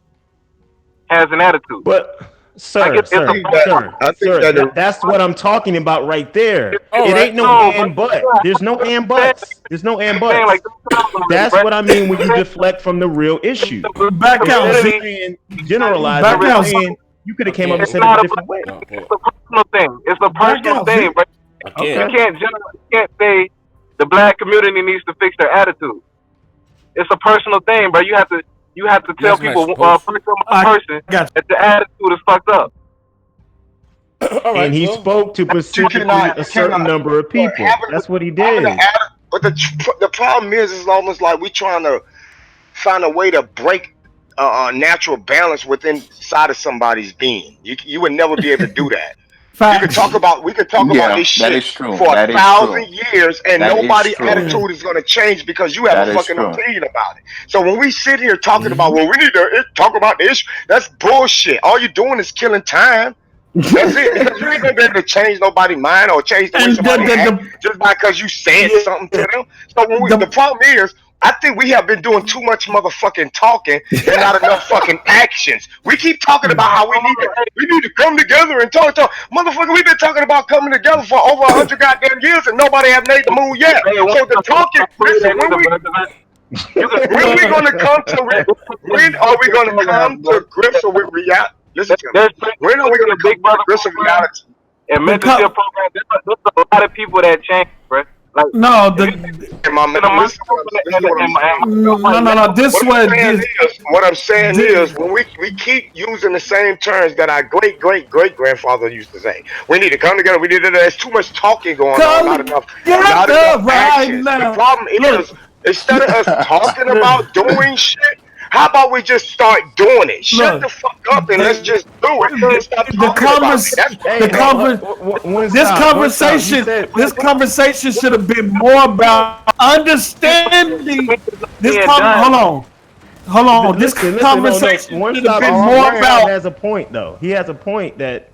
has an attitude. But sir, that's what I'm talking about right there. It ain't no and but. There's no and buts. There's no and buts. That's what I mean when you deflect from the real issue. Back out. Generalize. You could have came up and said it a different way. It's a personal thing. It's a personal thing, but you can't say the black community needs to fix their attitude. It's a personal thing, bro. You have to tell people person that the attitude is fucked up. And he spoke to specifically a certain number of people. That's what he did. But the problem is almost like we're trying to find a way to break a natural balance within inside of somebody's being. You would never be able to do that. We could talk about this shit for 1,000 years, and nobody's attitude is going to change because you have a fucking opinion about it. So when we sit here talking about, we need to talk about the issue, that's bullshit. All you're doing is killing time. That's it. Because you ain't gonna be able to change nobody's mind or change the way somebody act just because you said something to them. So the problem is, I think we have been doing too much motherfucking talking and not enough fucking actions. We keep talking about how we need to come together and talk. Motherfucker, we've been talking about coming together for over 100 goddamn years and nobody have made the move yet. So the talking, listen, when are we gonna come to grips with reality? Listen to me. When are we gonna come to grips with reality? And mentorship program, there's a lot of people that change, bro. Like, no, what I'm saying is when we keep using the same terms that our great grandfather used to say. We need to come together. We need to. There's too much talking going on. Not enough actions. The problem is instead of us talking about doing shit, how about we just start doing it? Shut the fuck up and let's just do it. This conversation should have been more about understanding. Hold on. This conversation should have been more about. Has a point though. He has a point that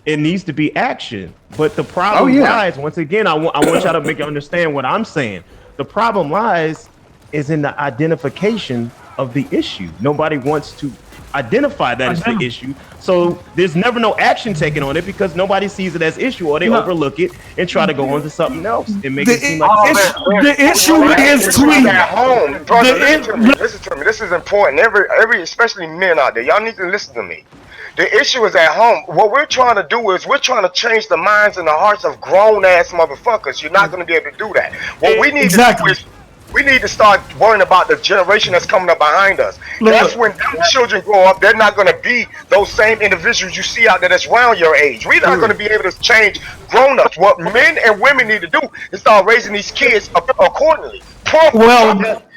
it needs to be action. But the problem lies, once again, I want y'all to make you understand what I'm saying. The problem lies is in the identification of the issue. Nobody wants to identify that as the issue, so there's never no action taken on it because nobody sees it as issue, or they overlook it and try to go on to something else and make it seem like the issue is clean. At home, listen to me. This is important. Every especially men out there, y'all need to listen to me. The issue is at home. What we're trying to do is we're trying to change the minds and the hearts of grown ass motherfuckers. You're not going to be able to do that. What we need to do is we need to start worrying about the generation that's coming up behind us. That's when children grow up, they're not going to be those same individuals you see out there that's around your age. We're not going to be able to change grown-ups. What men and women need to do is start raising these kids accordingly.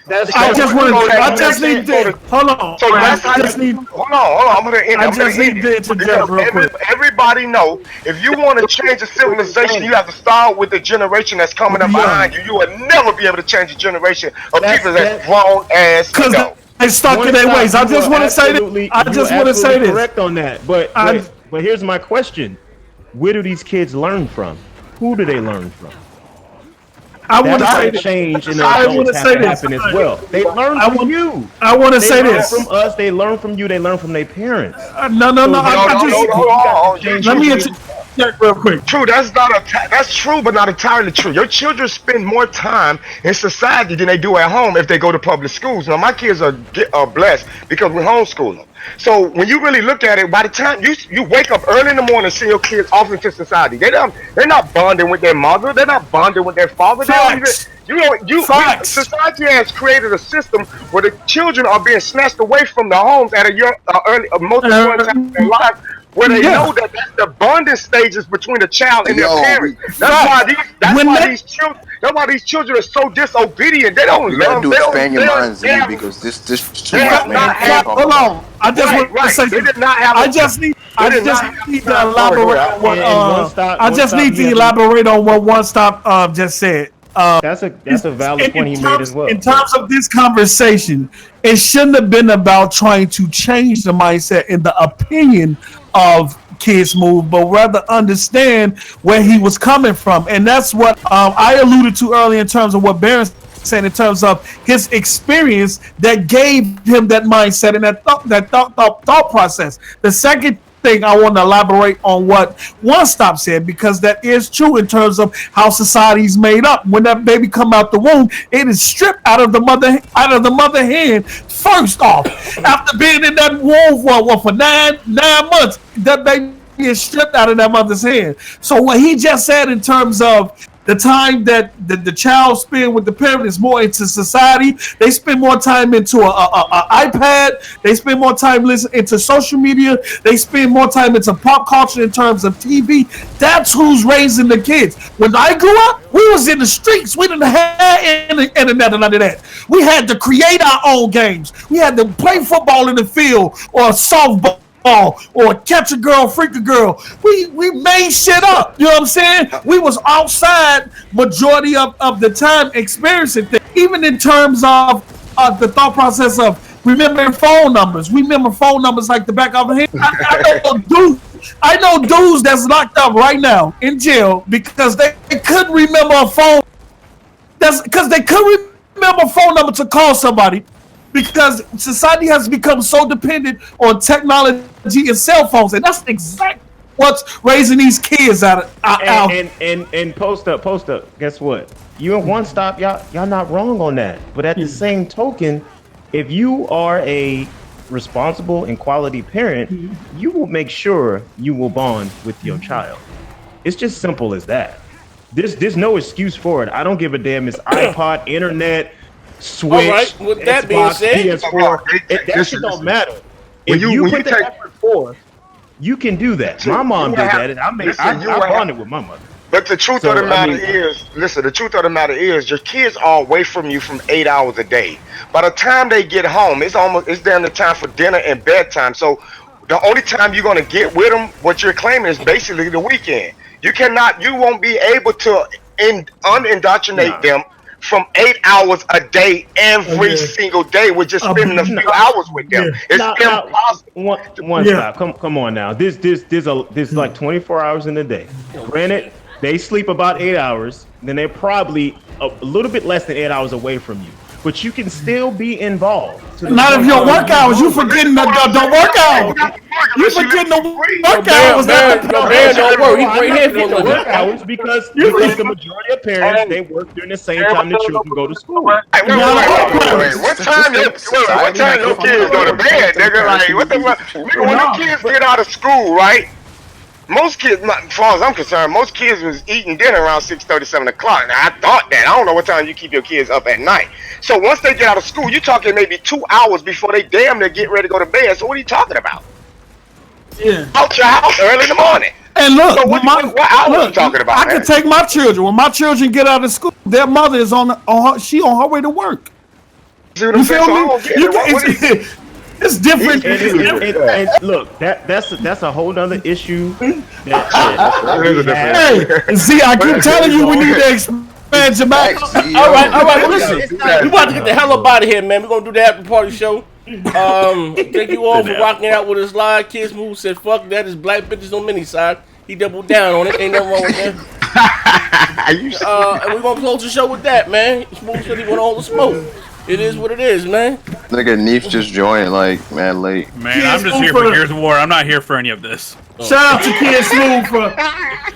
I just want to. I just need to. Hold on. So that's I just need. Hold on. I'm gonna end. I just need to interject real quick. Everybody know if you want to change a civilization, you have to start with the generation that's coming up behind you. You will never be able to change a generation of people that's grown as adults. They stuck in their ways. I just want to say this. I just want to say this. Correct on that, but here's my question: where do these kids learn from? Who do they learn from? I want to say change in the adults have to happen as well. They learn from you. I want to say this. They learn from us. They learn from you. They learn from their parents. No. Let me interject real quick. True, that's true, but not entirely true. Your children spend more time in society than they do at home if they go to public schools. Now, my kids are blessed because we homeschool them. So when you really look at it, by the time you wake up early in the morning, and see your kids off into society, they're not bonding with their mother, they're not bonding with their father. Society has created a system where the children are being snatched away from the homes at a most important time in their life, where they know that that's the bonding stages between the child and their parents. That's why these children are so disobedient. They don't. You gotta do expand your minds, because this too much, man. Hold on. I just want to say. They did not have. I just need to elaborate on what. I just need to elaborate on what One Stop just said. That's a valid point he made as well. In terms of this conversation, it shouldn't have been about trying to change the mindset in the opinion of Kidsmoove, but rather understand where he was coming from. And that's what I alluded to earlier in terms of what Baron said in terms of his experience that gave him that mindset and that thought process. The second thing I want to elaborate on what One Stop said, because that is true in terms of how society's made up. When that baby come out the womb, it is stripped out of the mother hand first off. After being in that womb for nine months, that baby is stripped out of that mother's hand. So what he just said in terms of the time that the child spend with the parent is more into society. They spend more time into a iPad. They spend more time listening into social media. They spend more time into pop culture in terms of TV. That's who's raising the kids. When I grew up, we was in the streets. We didn't have any internet or none of that. We had to create our own games. We had to play football in the field or softball. Or catch a girl, freak a girl. We made shit up. You know what I'm saying? We was outside majority of the time experiencing things. Even in terms of the thought process of remembering phone numbers. We remember phone numbers like the back of our hand. I know dudes that's locked up right now in jail because they couldn't remember a phone. That's because they couldn't remember a phone number to call somebody. Because society has become so dependent on technology and cell phones, and that's exactly what's raising these kids out. And post up. Guess what? You and One Stop, y'all not wrong on that. But at the same token, if you are a responsible and quality parent, you will make sure you will bond with your child. It's just simple as that. There's no excuse for it. I don't give a damn. It's iPod, internet. Switch, all right. With that Xbox, being said, PS4, that shit don't matter. If you put the effort forth, you can do that. My mom did that, and I bonded with my mother. But the truth of the matter is, your kids are away from you from 8 hours a day. By the time they get home, it's damn the time for dinner and bedtime. So the only time you're gonna get with them, what you're claiming, is basically the weekend. You won't be able to unindoctrinate them from 8 hours a day every single day. We're just spending a few hours with them. It's impossible. One stop. Come on now. There's like 24 hours in a day. Granted, they sleep about 8 hours. Then they're probably a little bit less than 8 hours away from you. But you can still be involved. Not if your work hours. You forgetting the work hours. You forgetting the work hours. Man, don't work. He's right here for the work hours because the majority of parents, they work during the same time the children go to school. Wait. What time your kids go to bed? Nigga, like, what the fuck? Nigga, when the kids get out of school, right? Most kids, as far as I'm concerned, most kids was eating dinner around 6:30, 7 o'clock. Now, I thought that. I don't know what time you keep your kids up at night. So once they get out of school, you're talking maybe 2 hours before they damn near get ready to go to bed. So what are you talking about? Yeah. Out your house early in the morning. And look, so what hours are you talking about? I can take my children. When my children get out of school, their mother is on her way to work. See what I'm You saying? feel So I me? don't get You it. What is- can, it's different. And look, that's a whole nother issue. Hey, see, I keep telling you we need to expand your back. All right. Well, listen, we about to get the hell up out of here, man. We're gonna do the after party show. Thank you all for rocking out with us live. Kidsmoove said, "Fuck that, is black bitches on mini side." He doubled down on it. Ain't nothing wrong with that. And we're gonna close the show with that, man. Smooth said he want all the smoke. It is what it is, man. Nigga, Neef just joined like man late. Man, I'm just here for Gears of War. I'm not here for any of this. Shout out to Kidsmoove for